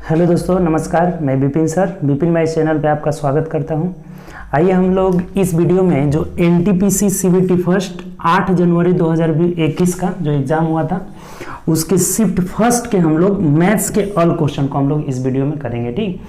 Hello दोस्तों, नमस्कार। मैं विपिन सर, विपिन मैं इस चैनल पे आपका स्वागत करता हूं। आइए हम लोग इस वीडियो में जो एनटीपीसी सीबीटी फर्स्ट 8 जनवरी 2021 का जो एग्ज़ाम हुआ था उसके शिफ्ट फर्स्ट के हम लोग मैथ्स के ऑल क्वेश्चन को हम लोग इस वीडियो में करेंगे। ठीक,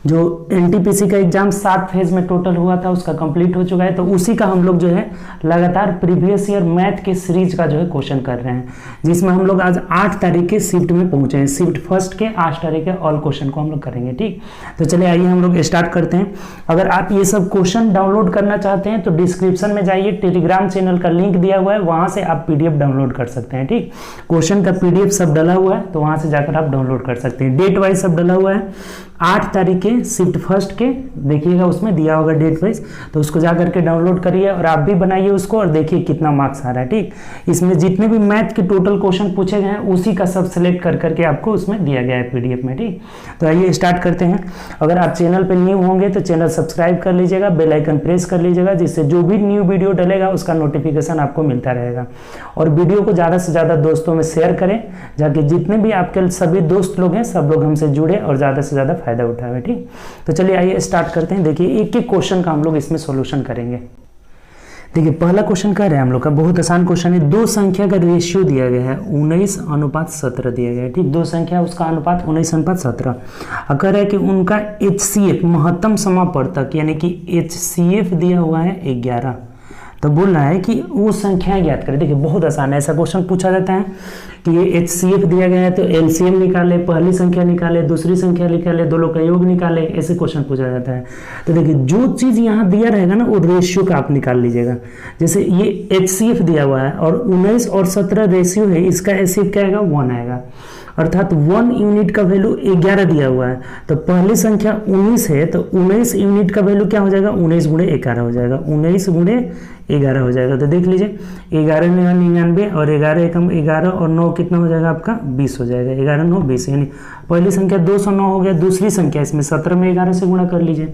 जो एनटीपीसी का एग्जाम 7 फेज में टोटल हुआ था उसका कंप्लीट हो चुका है, तो उसी का हम लोग जो है लगातार प्रीवियस ईयर मैथ के सीरीज का जो है क्वेश्चन कर रहे हैं, जिसमें हम लोग आज 8 तारीख के शिफ्ट में पहुंचे हैं। शिफ्ट फर्स्ट के 8 तारीख के ऑल क्वेश्चन को हम लोग करेंगे। ठीक, तो चलिए आइए हम लोग स्टार्ट करते हैं। अगर आप ये सब क्वेश्चन डाउनलोड करना चाहते हैं तो डिस्क्रिप्शन में जाइए, टेलीग्राम चैनल का लिंक दिया हुआ है, वहां से आप पीडीएफ डाउनलोड कर सकते हैं। ठीक, क्वेश्चन का पीडीएफ सब डला हुआ है, तो वहां से जाकर आप डाउनलोड कर सकते हैं। डेट वाइज सब डला हुआ है। 8 तारीख के शिफ्ट फर्स्ट के देखिएगा, उसमें दिया होगा डेट वाइज, तो उसको जा करके डाउनलोड करिए और आप भी बनाइए उसको और देखिए कितना मार्क्स आ रहा है। ठीक, इसमें जितने भी मैथ के टोटल क्वेश्चन पूछे गए हैं उसी का सब सेलेक्ट कर करके आपको उसमें दिया गया है पीडीएफ में। ठीक, तो आइए स्टार्ट करते हैं। अगर आप चैनल पर न्यू होंगे तो चैनल सब्सक्राइब कर लीजिएगा, बेल आइकन प्रेस कर लीजिएगा, जिससे जो भी न्यू वीडियो डलेगा उसका नोटिफिकेशन आपको मिलता रहेगा। और वीडियो को ज़्यादा से ज़्यादा दोस्तों में शेयर करें, जाके जितने भी आपके सभी दोस्त लोग हैं सब लोग हमसे जुड़े और ज़्यादा से ज़्यादा फायदा उठाए। ठीक, तो चलिए आइए स्टार्ट करते हैं। देखिए एक एक क्वेश्चन का हम लोग इसमें सॉल्यूशन करेंगे। देखिए पहला क्वेश्चन कह रहे हैं हम लोग का, बहुत आसान क्वेश्चन है। दो संख्या का रेशियो दिया गया है 19:17 दिया गया है। ठीक, दो संख्या उसका अनुपात 19:17। कह रहा है कि उनका HCF महत्तम समापवर्तक यानी कि HCF दिया हुआ है 11। तो बोल रहा है कि वो संख्याएं ज्ञात करें। देखिए बहुत आसान है, ऐसा क्वेश्चन पूछा जाता है कि ये HCF दिया गया है तो LCM निकाले, पहली संख्या निकाले, दूसरी संख्या निकाले, दोनों का योग निकाले, ऐसे क्वेश्चन पूछा जाता है। तो देखिए जो चीज़ यहाँ दिया रहेगा ना वो रेशियो का आप निकाल लीजिएगा। जैसे ये HCF दिया हुआ है और 19 और 17 रेशियो है, इसका HCF क्या आएगा? 1 आएगा। अर्थात 1 यूनिट का वैल्यू 11 दिया हुआ है, तो पहली संख्या 19 है तो 19 यूनिट का वैल्यू क्या हो जाएगा? 19 गुणे 11 हो जाएगा। 19 गुणे 11 हो जाएगा। तो देख लीजिए 11 9 99 और 11 एकम 11 और 9 कितना हो जाएगा आपका? 20 हो जाएगा। 11 9 20, यानी पहली संख्या 209 हो गया। दूसरी संख्या इसमें 17 में 11 से गुणा कर लीजिए,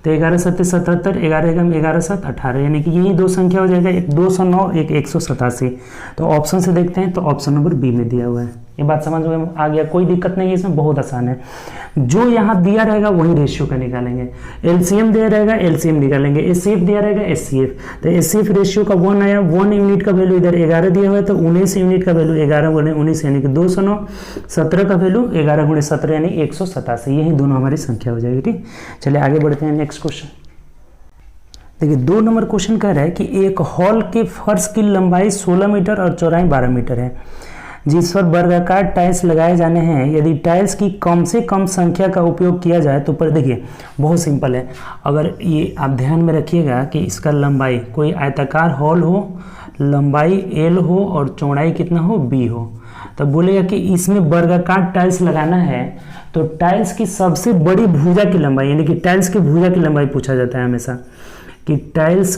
तो 11 7 77, 11 एकम 11 7 18, यानी कि यही दो संख्या हो जाएगा, एक 209 एक 187। तो ऑप्शन से देखते हैं तो ऑप्शन नंबर बी में दिया हुआ है। ये बात समझ में आ गया, कोई दिक्कत नहीं है इसमें, बहुत आसान है। जो यहाँ दिया रहेगा वही रेशियो का निकालेंगे। LCM दिया रहेगा LCM निकालेंगे, HCF दिया रहेगा HCF। तो HCF रेशियो का 1 आया, 1 यूनिट का वैल्यू इधर 11 दिया हुआ है तो 19 यूनिट का वैल्यू 11 गुणे 19 यानी कि 209, 17 का वैल्यू 11 गुणे 17 यानी 187। यही दोनों हमारी संख्या हो जाएगी। ठीक, चलिए आगे बढ़ते हैं नेक्स्ट क्वेश्चन। देखिए 2 नंबर क्वेश्चन कह रहा है कि एक हॉल के फर्श की लंबाई 16 मीटर और चौड़ाई 12 मीटर है, जिस पर वर्गाकार टाइल्स लगाए जाने हैं। यदि टाइल्स की कम से कम संख्या का उपयोग किया जाए तो पर देखिए बहुत सिंपल है। अगर ये आप ध्यान में रखिएगा कि इसका लंबाई, कोई आयताकार हॉल हो, लंबाई L हो और चौड़ाई कितना हो? B हो, तो बोलेगा कि इसमें वर्गाकार टाइल्स लगाना है तो टाइल्स की सबसे बड़ी भुजा की लंबाई, यानी कि टाइल्स की भुजा की लंबाई पूछा जाता है हमेशा कि टाइल्स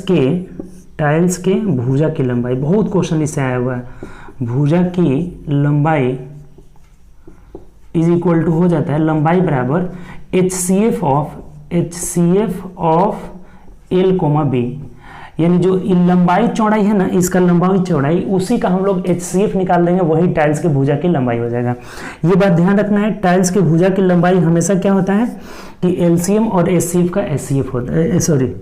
के भुजा की लंबाई। बहुत क्वेश्चन इससे आया हुआ है। भुजा की लंबाई इज इक्वल टू हो जाता है लंबाई बराबर HCF ऑफ L, B, यानी जो लंबाई चौड़ाई है ना, इसका लंबाई चौड़ाई उसी का हम लोग HCF निकाल देंगे, वही टाइल्स के भुजा की लंबाई हो जाएगा। ये बात ध्यान रखना है, टाइल्स के भुजा की लंबाई हमेशा क्या होता है कि LCM और HCF का HCF होता है, सॉरी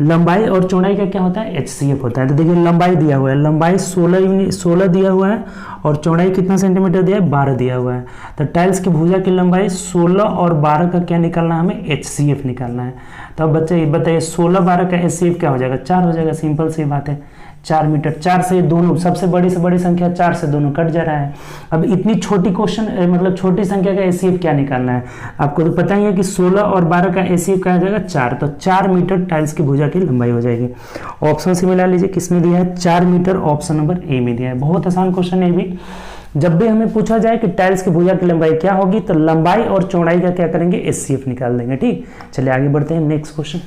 लंबाई और चौड़ाई का क्या होता है? HCF होता है। तो देखिए लंबाई दिया हुआ है, लंबाई 16 दिया हुआ है और चौड़ाई कितना सेंटीमीटर दिया है? 12 दिया हुआ है। तो टाइल्स की भुजा की लंबाई 16 और 12 का क्या निकालना है? हमें HCF निकालना है। तो अब बच्चे बताइए 16 12 का HCF क्या हो जाएगा? 4 हो जाएगा। सिंपल सी बात है, 4 मीटर। 4 से दोनों सबसे बड़ी से बड़ी संख्या 4 से दोनों कट जा रहा है। अब इतनी छोटी क्वेश्चन मतलब छोटी संख्या का HCF क्या निकालना है? आपको तो पता ही है कि 16 और 12 का HCF क्या हो जाएगा? 4। तो 4 मीटर टाइल्स की भुजा की लंबाई हो जाएगी। ऑप्शन से मिला लीजिए, किसमें दिया है? 4 मीटर, ऑप्शन नंबर ए में दिया है। बहुत आसान क्वेश्चन है भी। जब भी हमें पूछा जाए कि टाइल्स की भुजा की लंबाई क्या होगी तो लंबाई और चौड़ाई का क्या करेंगे? HCF निकाल देंगे। ठीक, चलिए आगे बढ़ते हैं नेक्स्ट क्वेश्चन।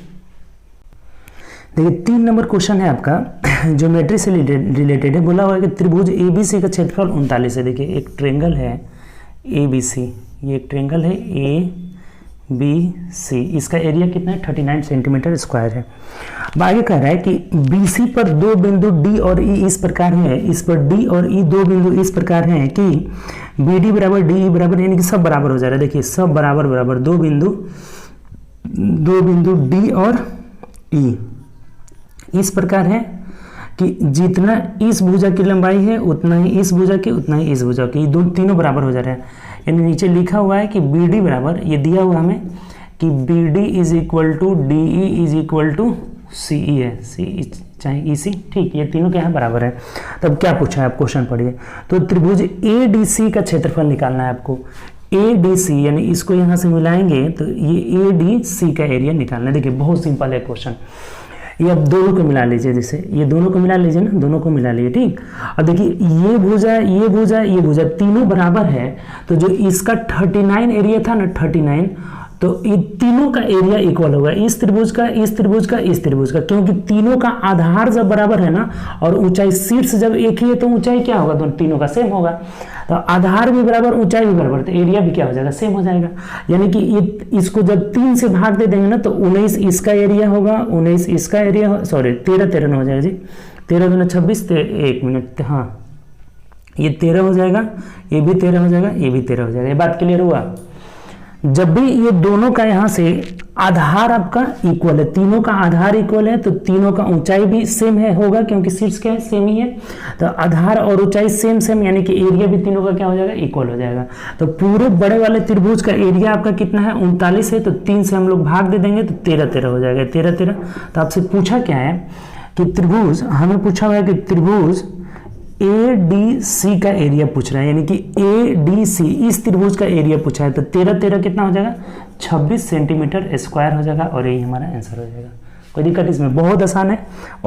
देखिए 3 नंबर क्वेश्चन है आपका, ज्योमेट्री से रिलेटेड है। बोला हुआ है कि त्रिभुज ABC का क्षेत्रफल 39 है। देखिए एक ट्रेंगल है ABC, ये एक ट्रेंगल है ABC, इसका एरिया कितना है? 39 सेंटीमीटर स्क्वायर है। अब आगे कह रहा है कि BC पर दो बिंदु D और E इस प्रकार है, इस पर D और E दो बिंदु इस प्रकार हैं कि BD बराबर DE बराबर, यानी कि सब बराबर हो जा रहा है। देखिए सब बराबर बराबर, दो बिंदु D और E इस प्रकार है कि जितना इस भुजा की लंबाई है उतना ही इस भुजा की, उतना ही इस भुजा की, दो तीनों बराबर हो जा रहे हैं। यानी नीचे लिखा हुआ है कि BD बराबर, ये दिया हुआ हमें कि BD is equal to DE is equal to CE है, CE चाहे EC, ठीक, ये तीनों क्या है बराबर है। तब क्या पूछा है आप, क्वेश्चन पढ़िए। तो त्रिभुज ADC का क्षेत्रफल निकालना है आपको। ADC यानी इसको यहाँ से मिलाएंगे तो ये ADC का एरिया निकालना है। देखिए बहुत सिंपल है क्वेश्चन। ये अब दोनों को मिला लीजिए, जैसे ये दोनों को मिला लीजिए ना, दोनों को मिला लीजिए, ठीक। अब देखिए ये भुजा, ये भुजा, ये भुजा तीनों बराबर है, तो जो इसका 39 एरिया था ना, 39, तो ये तीनों का एरिया इक्वल होगा, इस त्रिभुज का, इस त्रिभुज का, इस त्रिभुज का, क्योंकि तीनों का आधार जब बराबर है ना और ऊंचाई शीर्ष जब एक ही है तो ऊंचाई क्या होगा, दोनों तीनों का सेम होगा। तो आधार भी बराबर, ऊंचाई भी बराबर, तो एरिया भी क्या हो जाएगा, सेम हो जाएगा। यानी कि ये इसको जब 3 से भाग दे देंगे ना तो 19 इसका एरिया होगा, 19 इसका एरिया, सॉरी 13 हो जाएगा जी, 13 दूना 26, 1 मिनट, हाँ ये 13 हो जाएगा, ये भी 13 हो जाएगा, ये भी 13 हो जाएगा। ये बात क्लियर हुआ। जब भी ये दोनों का यहाँ से आधार आपका इक्वल है, तीनों का आधार इक्वल है, तो तीनों का ऊंचाई भी सेम है होगा, क्योंकि शीर्ष क्या है, सेम ही है। तो आधार और ऊंचाई सेम सेम, यानी कि एरिया भी तीनों का क्या हो जाएगा, इक्वल हो जाएगा। तो पूरे बड़े वाले त्रिभुज का एरिया आपका कितना है, 39 है, तो 3 से हम लोग भाग दे देंगे तो 13 हो जाएगा, 13। तो आपसे पूछा क्या है कि त्रिभुज, हमें पूछा हुआ है कि त्रिभुज ADC का एरिया पूछ रहा है, यानी कि ADC इस त्रिभुज का एरिया पूछा है। तो 13 कितना हो जाएगा, 26 सेंटीमीटर स्क्वायर हो जाएगा, और यही हमारा आंसर हो जाएगा। कोई दिक्कत इसमें, बहुत आसान है।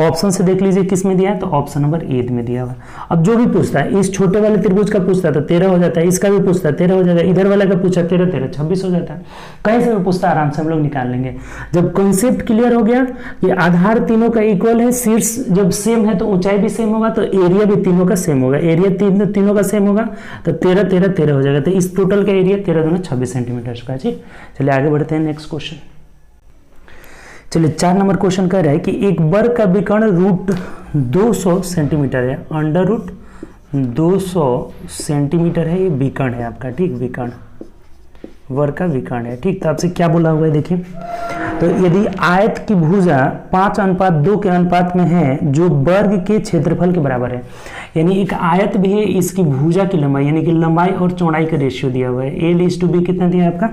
ऑप्शन से देख लीजिए किस में दिया है, तो ऑप्शन नंबर ए में दिया हुआ। अब जो भी पूछता है, इस छोटे वाले त्रिभुज का पूछता है तो 13 हो जाता है, इसका भी पूछता है 13 हो जाएगा, इधर वाला का पूछा 13 26 हो जाता है। कहीं से भी पूछता है, आराम से हम लोग निकाल लेंगे। जब कॉन्सेप्ट क्लियर हो गया कि आधार तीनों का इक्वल है, शीर्ष जब सेम है तो ऊंचाई भी सेम होगा, तो एरिया भी तीनों का सेम होगा, एरिया तीनों का सेम होगा, तो 13 हो जाएगा। तो इस टोटल का एरिया 13 दूना 26 सेंटीमीटर स्क्वायर। ठीक, चलिए आगे बढ़ते हैं नेक्स्ट क्वेश्चन। चलिए 4 नंबर क्वेश्चन कह रहा है कि एक वर्ग का विकर्ण रूट 200 सेंटीमीटर है, अंडर रूट 200 सेंटीमीटर है, ये विकर्ण है आपका, ठीक, विकर्ण वर्ग का विकर्ण है, ठीक। तो आपसे क्या बोला हुआ है, देखिए, तो यदि आयत की भुजा 5:2 के अनुपात में है जो वर्ग के क्षेत्रफल के बराबर है, यानी एक आयत भी है, इसकी भुजा की लंबाई यानी कि लंबाई और चौड़ाई का रेशियो दिया हुआ है, A:B कितना दिया है आपका,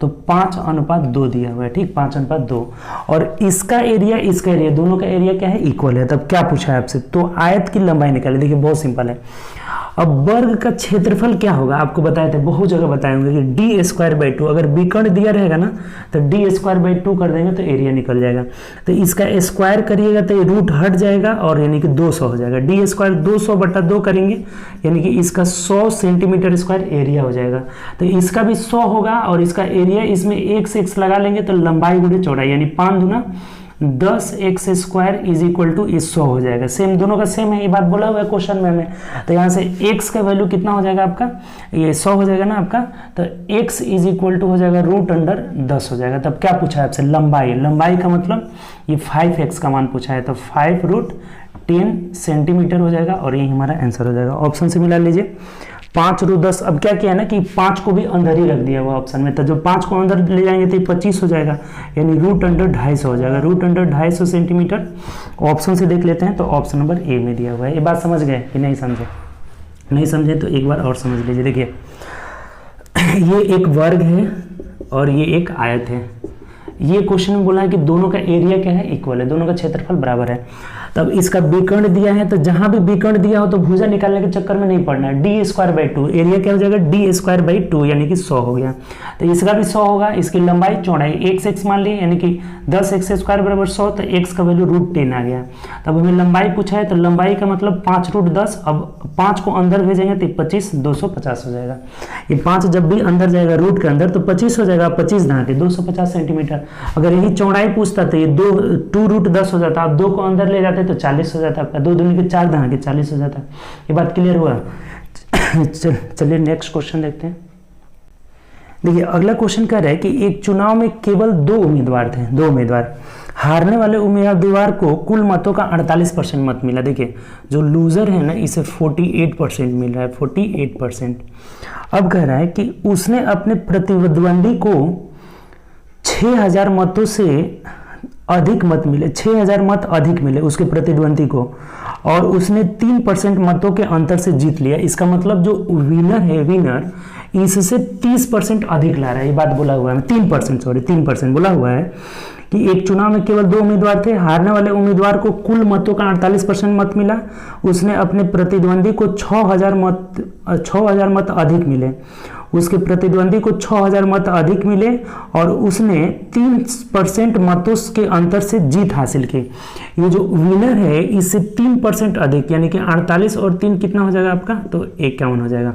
तो 5:2 दिया हुआ है, ठीक, 5:2, और इसका एरिया, इसका एरिया, दोनों का एरिया क्या है, इक्वल है। तब क्या पूछा है आपसे, तो आयत की लंबाई निकाले। देखिए बहुत सिंपल है। अब वर्ग का क्षेत्रफल क्या होगा, आपको बताए थे, बहुत जगह बताए होंगे कि D²/2, अगर विकर्ण दिया रहेगा ना तो D²/2 कर देंगे तो एरिया निकल जाएगा। तो इसका स्क्वायर करिएगा तो ये रूट हट जाएगा और यानी कि 200 हो जाएगा। D² 200/2 करेंगे यानी कि इसका 100 सेंटीमीटर स्क्वायर एरिया हो जाएगा। तो इसका भी 100 होगा और इसका एरिया, इसमें x लगा लेंगे तो लंबाई गुणे चौड़ाई यानी 5 दूना 10x² इज इक्वल टू 100 हो जाएगा। सेम, दोनों का सेम है, ये बात बोला हुआ है क्वेश्चन में हमें। तो यहाँ से x का वैल्यू कितना हो जाएगा आपका, ये 100 हो जाएगा ना आपका, तो x इज इक्वल टू हो जाएगा √10 हो जाएगा। तब क्या पूछा है आपसे, लंबाई, लंबाई का मतलब ये 5x का मान पूछा है, तो 5√10 सेंटीमीटर हो जाएगा और ये हमारा आंसर हो जाएगा। ऑप्शन से मिला लीजिए, 5√10। अब क्या किया ना कि 5 को भी अंदर ही रख दिया हुआ ऑप्शन में, तो जो 5 को अंदर ले जाएंगे तो 25 हो जाएगा, यानी √250 हो जाएगा, √250 सेंटीमीटर। ऑप्शन से देख लेते हैं, तो ऑप्शन नंबर ए में दिया हुआ है। ये बात समझ गए कि नहीं समझे? नहीं समझे तो एक बार और समझ लीजिए। देखिए ये एक वर्ग है और ये एक आयत है। ये क्वेश्चन में बोला है कि दोनों का एरिया क्या है, इक्वल है, दोनों का क्षेत्रफल बराबर है। तब इसका विकर्ण दिया है, तो जहां भी विकर्ण दिया हो तो भुजा निकालने के चक्कर में नहीं पड़ना है। D²/2 एरिया क्या हो जाएगा, D²/2 यानी कि 100 हो गया। तो इसका भी 100 होगा, इसकी लंबाई चौड़ाई x मान ली यानी कि 10x² = 100, तो x का वैल्यू √10 आ गया। तब हमें लंबाई पूछा है, तो लंबाई का मतलब 5√10। अब 5 को अंदर भेजेंगे तो 25 250 हो जाएगा। ये 5 जब भी अंदर जाएगा रूट के अंदर तो 25 हो जाएगा, 25 × 250 सेंटीमीटर। अगर यही चौड़ाई पूछता तो ये 2√10 हो जाता, आप 2 को अंदर ले जाते तो 40 हो जाता, आपका 2 दूनी के 4 × 40 हो जाता। ये बात क्लियर हुआ? चलिए नेक्स्ट क्वेश्चन देखते हैं। देखिए अगला क्वेश्चन कह रहा है कि एक चुनाव में केवल 2 उम्मीदवार थे, 2 उम्मीदवार। हारने वाले उम्मीदवार को कुल मतों का 48% मत मिला। देखिए जो लूजर है ना इसे 48% मिल रहा है, 48%। अब कह रहा है कि उसने अपने प्रतिद्वंदी को 6000 मतों से अधिक मत मिले, 6000 मत अधिक मिले उसके प्रतिद्वंदी को, और उसने 3% मतों के अंतर से जीत लिया। इसका मतलब जो विनर है, विनर इससे 30% अधिक ला रहा है। ये बात बोला हुआ है, 3% बोला हुआ है कि एक चुनाव में केवल 2 उम्मीदवार थे, हारने वाले उम्मीदवार को कुल मतों का 48% मत मिला, उसने अपने प्रतिद्वंदी को 6000 मत अधिक मिले, उसके प्रतिद्वंदी को 6000 मत अधिक मिले और उसने 3% मतों के अंतर से जीत हासिल की। ये जो विनर है इससे 3% अधिक, यानी कि 48 और 3 कितना हो जाएगा आपका, तो 51 हो जाएगा।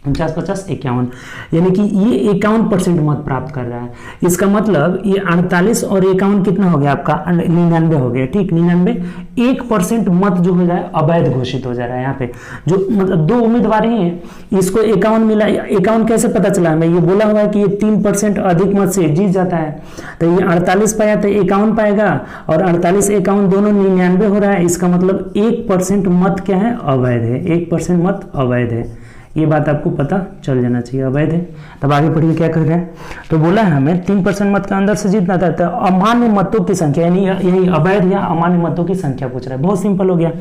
49, 50, 51, यानी कि ये 51% मत प्राप्त कर रहा है। इसका मतलब ये 48 और 51 कितना हो गया आपका, 99 हो गया। ठीक, 99, 1% मत जो हो जाए अवैध घोषित हो जा रहा है। यहाँ पे जो मतलब 2 उम्मीदवार ही हैं, इसको 51 मिला। 51 कैसे पता चला हमें, ये बोला हुआ है कि ये 3% अधिक मत से जीत जाता है, तो ये 48 पाया तो 51 पाएगा, और 48, 51 दोनों 99 हो रहा है। इसका मतलब 1% मत क्या है, अवैध है। 1% मत अवैध है, ये बात आपको पता चल जाना चाहिए, अवैध है। तब आगे पढ़िए क्या कर रहे हैं। तो बोला है हमें 3% मत के अंदर से जीतना था, तो अमान्य मतों की संख्या, यानी यही अवैध या अमान्य मतों की संख्या पूछ रहा है। बहुत सिंपल हो गया,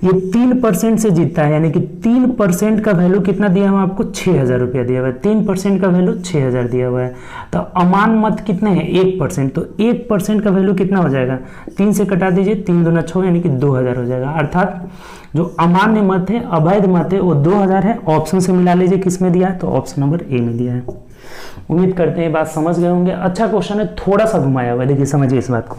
ये 3% से जीतता है, यानी कि 3% का वैल्यू कितना दिया हुआ आपको, 6000 रुपया दिया हुआ है। 3% का वैल्यू 6000 दिया हुआ है, तो अमान मत कितने हैं, 1%, तो 1% का वैल्यू कितना हो जाएगा, 3 से कटा दीजिए, 3 दूना 6, यानी कि 2000 हो जाएगा। अर्थात जो अमान्य मत है, अवैध मत है, वो 2000 है। ऑप्शन से मिला लीजिए किस में दिया है, तो ऑप्शन नंबर ए में दिया है। उम्मीद करते हैं बात समझ गए होंगे। अच्छा क्वेश्चन है, थोड़ा सा घुमाया हुआ है, देखिए समझिए इस बात को।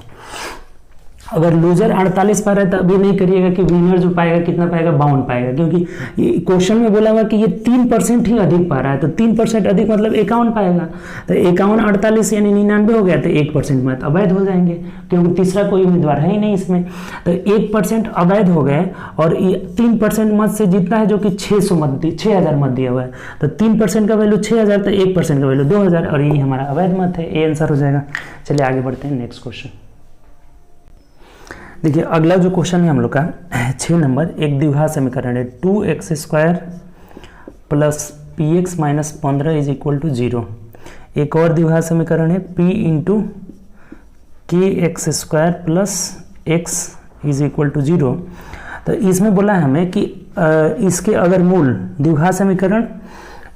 अगर लूजर 48 पा रहा है तो अभी नहीं करिएगा कि विनर जो पाएगा कितना पाएगा, 52 पाएगा, क्योंकि ये क्वेश्चन में बोला हुआ कि ये 3% ही अधिक पा रहा है, तो 3% अधिक मतलब 51 पाएगा, तो 51 48 यानी 99 हो गया, तो 1% मत अवैध हो जाएंगे, क्योंकि तीसरा कोई उम्मीदवार है ही नहीं इसमें। तो 1% अवैध हो गए, और ये 3% मत से जीतना है, जो कि 6000 मत दिया हुआ है, तो 3% का वैल्यू 6000, तो 1% का वैल्यू 2000, और यही हमारा अवैध मत है। ए आंसर हो जाएगा। चलिए आगे बढ़ते हैं, नेक्स्ट क्वेश्चन। देखिए अगला जो क्वेश्चन है हम लोग का 6 नंबर, एक द्विघात समीकरण है 2x² plus px minus 15 is equal to 0। एक और द्विघात समीकरण है p into kx² plus x is equal to 0। तो इसमें बोला है हमें कि इसके अगर मूल, द्विघात समीकरण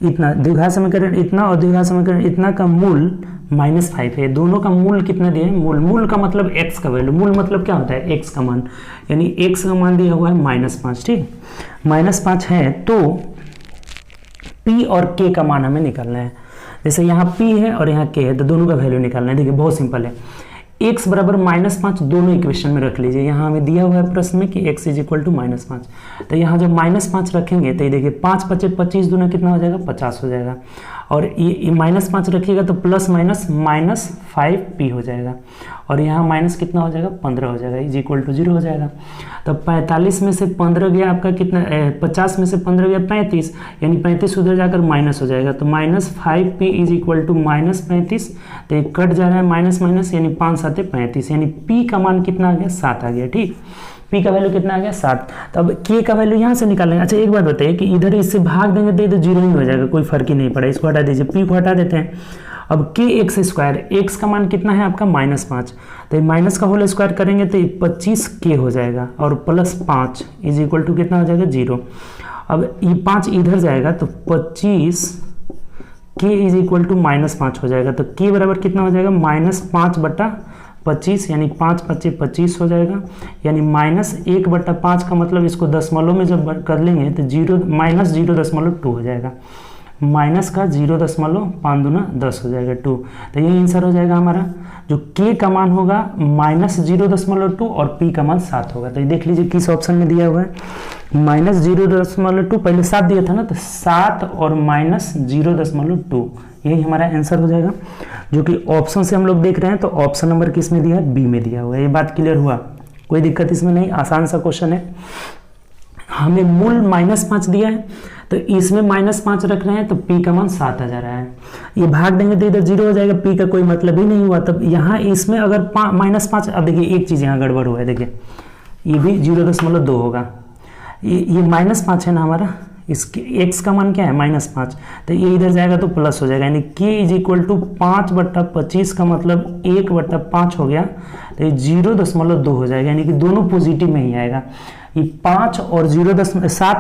इतना, द्विघात समीकरण इतना और द्विघात समीकरण इतना का मूल -5 है। दोनों का मूल कितना दिया है, मूल का मतलब x का वैल्यू, मूल मतलब क्या होता है, x का मान, यानी x का मान दिया हुआ है -5। ठीक, -5 है, तो p और k का मान हमें निकालना है। जैसे यहाँ p है और यहाँ k है, तो दोनों का वैल्यू निकालना है। देखिए बहुत सिंपल है, x बराबर -5 दोनों इक्वेशन में रख लीजिए। यहाँ हमें दिया हुआ है प्रश्न में कि x इज इक्वल टू -5, तो यहाँ जब -5 रखेंगे तो ये देखिए 5 × 5 = 25, दूना कितना हो जाएगा, 50 हो जाएगा, और ये -5 रखिएगा तो प्लस माइनस -5p हो जाएगा, और यहाँ माइनस कितना हो जाएगा, 15 हो जाएगा, इज इक्वल टू 0 हो जाएगा। तो 45 में से 15 गया आपका कितना, 50 में से 15 गया 35, यानी 35 उधर जाकर माइनस हो जाएगा, तो -5p इज इक्वल टू -35, तो ये कट जा रहा है माइनस माइनस, यानी 5 × 7 = 35, यानी p का मान कितना आ गया, 7 आ गया। ठीक, p का वैल्यू कितना आ गया, 7। तो अब k का वैल्यू यहाँ से निकालेंगे। अच्छा एक बात बताइए कि इधर इससे भाग देंगे तो ये तो 0 ही हो जाएगा, कोई फर्क ही नहीं पड़ा, इसको हटा दीजिए, p को हटा देते हैं। अब kx², x का मान कितना है आपका, -5, तो ये माइनस का होल स्क्वायर करेंगे तो 25k हो जाएगा, और प्लस 5 इज इक्वल टू कितना हो जाएगा, 0। अब ये 5 इधर जाएगा तो 25k इज इक्वल टू -5 हो जाएगा, तो k बराबर कितना हो जाएगा, -5/25, यानी 5 × 5 = 25 हो जाएगा, यानी -1/5 का मतलब इसको दशमलव में जब कर लेंगे तो -0.2 हो जाएगा, माइनस का 0.5 दूना 10 हो जाएगा 2। तो ये आंसर हो जाएगा हमारा। जो k का मान होगा -0.2 और p का मान 7 होगा। तो ये देख लीजिए किस ऑप्शन में दिया हुआ है, -0.2, पहले 7 दिया था ना, तो 7 और -0.2, यही हमारा आंसर हो जाएगा। जो कि ऑप्शन से हम लोग देख रहे हैं, तो ऑप्शन नंबर किस में दिया है, बी में दिया हुआ है। ये बात क्लियर हुआ, कोई दिक्कत इसमें नहीं, आसान सा क्वेश्चन है। हमें मूल -5 दिया है, तो इसमें -5 रख रहे हैं, तो p का मान 7,000 आया है। ये भाग देंगे तो इधर 0 हो जाएगा, p का कोई मतलब ही नहीं हुआ। तब यहाँ इसमें अगर -5, अब देखिए एक चीज़ यहाँ गड़बड़ हुआ है, देखिए ये भी 0.2 होगा, ये -5 है ना हमारा, इसके x का मान क्या है -5, तो ये इधर जाएगा तो प्लस हो जाएगा, यानी k = 5/25 का मतलब 1/5 हो गया, तो ये 0.2 हो जाएगा, यानी कि दोनों पॉजिटिव में ही आएगा। ये 7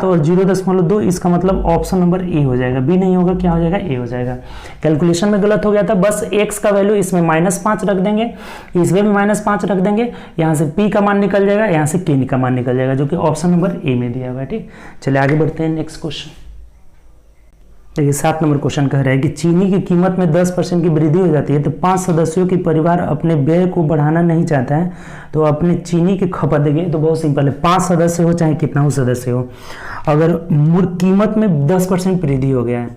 और 0.2, इसका मतलब ऑप्शन नंबर ए हो जाएगा, बी नहीं होगा, क्या हो जाएगा, ए हो जाएगा। कैलकुलेशन में गलत हो गया था, बस x का वैल्यू इसमें -5 रख देंगे, इसमें भी -5 रख देंगे, यहाँ से p का मान निकल जाएगा, यहाँ से k का मान निकल जाएगा, जो कि ऑप्शन नंबर ए में दिया हुआ है। ठीक, चलिए आगे बढ़ते हैं नेक्स्ट क्वेश्चन। देखिए 7 नंबर क्वेश्चन कह रहा है कि चीनी की कीमत में 10% की वृद्धि हो जाती है, तो 5 सदस्यों की परिवार अपने व्यय को बढ़ाना नहीं चाहता है, तो अपने चीनी की खपत, देखिए तो बहुत सिंपल है, 5 सदस्य हो चाहे कितना हो सदस्य हो, अगर कीमत में 10% वृद्धि हो गया है,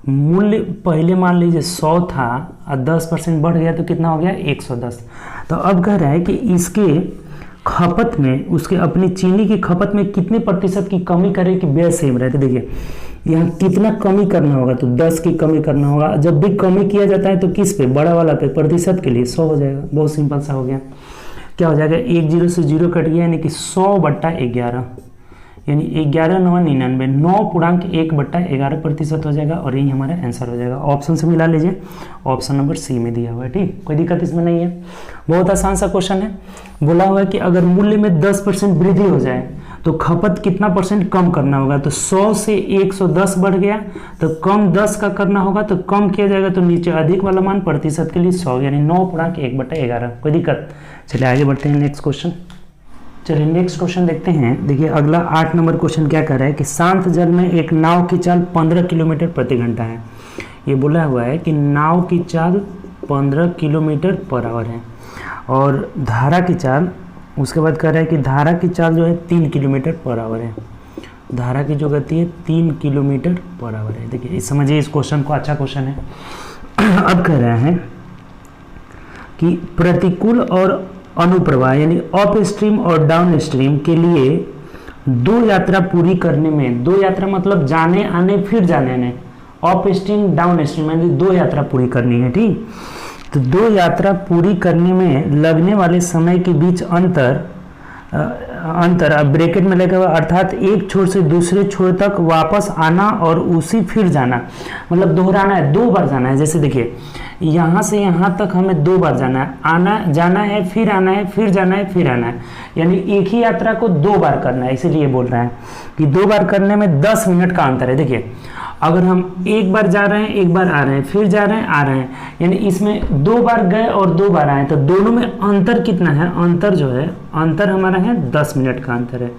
मूल्य पहले मान लीजिए 100 था और 10% बढ़ गया तो कितना हो गया 110। तो अब कह रहा है कि इसके खपत में, उसके अपनी चीनी की खपत में कितने प्रतिशत की कमी करे कि व्यय सेम रहे। तो देखिए यहाँ कितना कमी करना होगा, तो 10 की कमी करना होगा। जब भी कमी किया जाता है तो किस पे, बड़ा वाला पे, प्रतिशत के लिए 100 हो जाएगा, बहुत सिंपल सा हो गया। क्या हो जाएगा, 1 0 से 0 कट गया, यानी कि 100/11, यानी 11×9 = 99, 9.1/11% हो जाएगा, और यही हमारा आंसर हो जाएगा। ऑप्शन से मिला लीजिए, ऑप्शन नंबर सी में दिया हुआ है। ठीक, कोई दिक्कत इसमें नहीं है, बहुत आसान सा क्वेश्चन है। बोला हुआ है कि अगर मूल्य में 10% वृद्धि हो जाए तो खपत कितना % कम करना होगा, तो 100 से 110 बढ़ गया तो कम 10 का करना होगा, तो कम किया जाएगा तो नीचे अधिक वाला मान प्रतिशत के लिए 100, यानी 9.1/11। कोई दिक्कत, चलिए आगे बढ़ते हैं नेक्स्ट क्वेश्चन। चलिए नेक्स्ट क्वेश्चन देखते हैं। देखिए अगला 8 नंबर क्वेश्चन क्या कर रहा है कि शांत जल में एक नाव की चाल 15 किलोमीटर प्रति घंटा है। ये बोला हुआ है कि नाव की चाल 15 किलोमीटर/आवर है, और धारा की चाल, उसके बाद कह रहा है कि धारा की चाल जो है 3 किलोमीटर/आवर है। धारा की जो गति है 3 किलोमीटर/आवर है। देखिए समझिए इस क्वेश्चन को, अच्छा क्वेश्चन है। अब कह रहे हैं कि प्रतिकूल और अनुप्रवाह यानी अप स्ट्रीम और डाउन स्ट्रीम के लिए 2 यात्रा पूरी करने में, 2 यात्रा मतलब जाने आने फिर जाने आने, अप स्ट्रीम डाउन स्ट्रीम यानी 2 यात्रा पूरी करनी है। ठीक, तो 2 यात्रा पूरी करने में लगने वाले समय के बीच अंतर ब्रैकेट में लगा हुआ, अर्थात एक छोर से दूसरे छोर तक वापस आना और उसी फिर जाना, मतलब दोहराना है, 2 बार जाना है। जैसे देखिए यहाँ से यहाँ तक हमें 2 बार जाना है, आना जाना है, फिर आना है, फिर जाना है, फिर आना है, यानी एक ही यात्रा को 2 बार करना है। इसीलिए बोल रहा है कि 2 बार करने में 10 मिनट का अंतर है। देखिए अगर हम एक बार जा रहे हैं, एक बार आ रहे हैं, फिर जा रहे हैं, आ रहे हैं, यानी इसमें 2 बार गए और 2 बार आए, तो दोनों में अंतर कितना है, अंतर जो है, अंतर हमारा है 10 मिनट का अंतर है,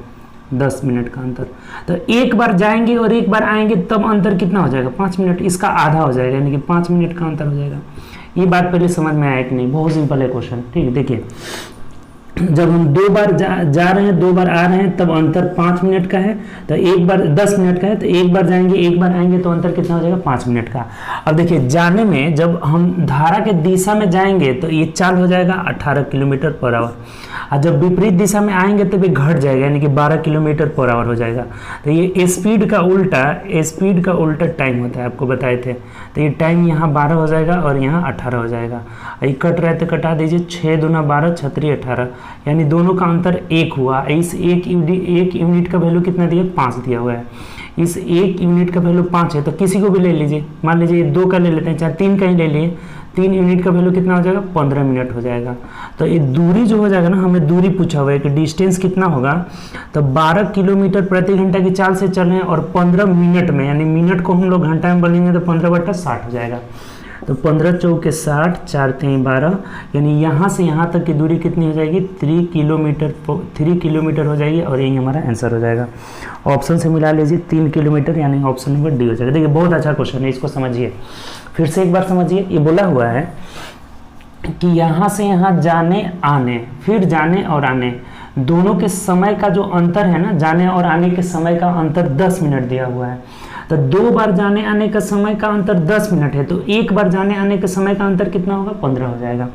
10 मिनट का अंतर। तो एक बार जाएंगे और एक बार आएंगे तब अंतर कितना हो जाएगा, 5 मिनट, इसका आधा हो जाएगा, यानी कि 5 मिनट का अंतर हो जाएगा। ये बात पहले समझ में आया कि नहीं, बहुत सिंपल है क्वेश्चन। ठीक, देखिए जब हम 2 बार जा रहे हैं, 2 बार आ रहे हैं, तब अंतर 5 मिनट का है, तो एक बार 10 मिनट का है, तो एक बार जाएंगे, एक बार आएंगे, तो अंतर कितना हो जाएगा, 5 मिनट का। अब देखिए जाने में जब हम धारा के दिशा में जाएंगे तो ये चाल हो जाएगा 18 किलोमीटर/आवर, और जब विपरीत दिशा में आएंगे तो भी घट जाएगा, यानी कि 12 किलोमीटर/आवर हो जाएगा। तो ये स्पीड का उल्टा टाइम होता है, आपको बताए थे। तो ये टाइम यहाँ 12 हो जाएगा और यहाँ 18 हो जाएगा। ये कट रहे तो कटा दीजिए, 6 दूना 12, 6 18, यानी दोनों का अंतर 1 हुआ। इस एक यूनिट का वैल्यू कितना दिया, 5 दिया हुआ है। इस 1 यूनिट का वैल्यू 5 है, तो किसी को भी ले लीजिए, मान लीजिए 2 का ले लेते हैं, चाहे 3 का ही ले लिए, 3 यूनिट का वैल्यू कितना हो जाएगा, 15 मिनट हो जाएगा। तो ये दूरी जो हो जाएगा ना, हमें दूरी पूछा हुआ है कि डिस्टेंस कितना होगा, तो 12 किलोमीटर प्रति घंटा की चाल से चल रहे हैं और 15 मिनट में, यानी मिनट को हम लोग घंटा में बदलेंगे तो 15/60 हो जाएगा। तो 15 चौके 60, 4 3 12, यानी यहाँ से यहाँ तक की दूरी कितनी हो जाएगी, 3 किलोमीटर हो जाएगी, और यही हमारा आंसर हो जाएगा। ऑप्शन से मिला लीजिए 3 किलोमीटर, यानी ऑप्शन नंबर डी हो जाएगा। देखिए बहुत अच्छा क्वेश्चन है, इसको समझिए, फिर से एक बार समझिए। ये बोला हुआ है कि यहाँ से यहाँ जाने आने, फिर जाने और आने, दोनों के समय का जो अंतर है ना, जाने और आने के समय का अंतर 10 मिनट दिया हुआ है। तो 2 बार जाने आने का समय का अंतर 10 मिनट है, तो 1 बार जाने आने के समय का अंतर कितना होगा, 15 हो जाएगा।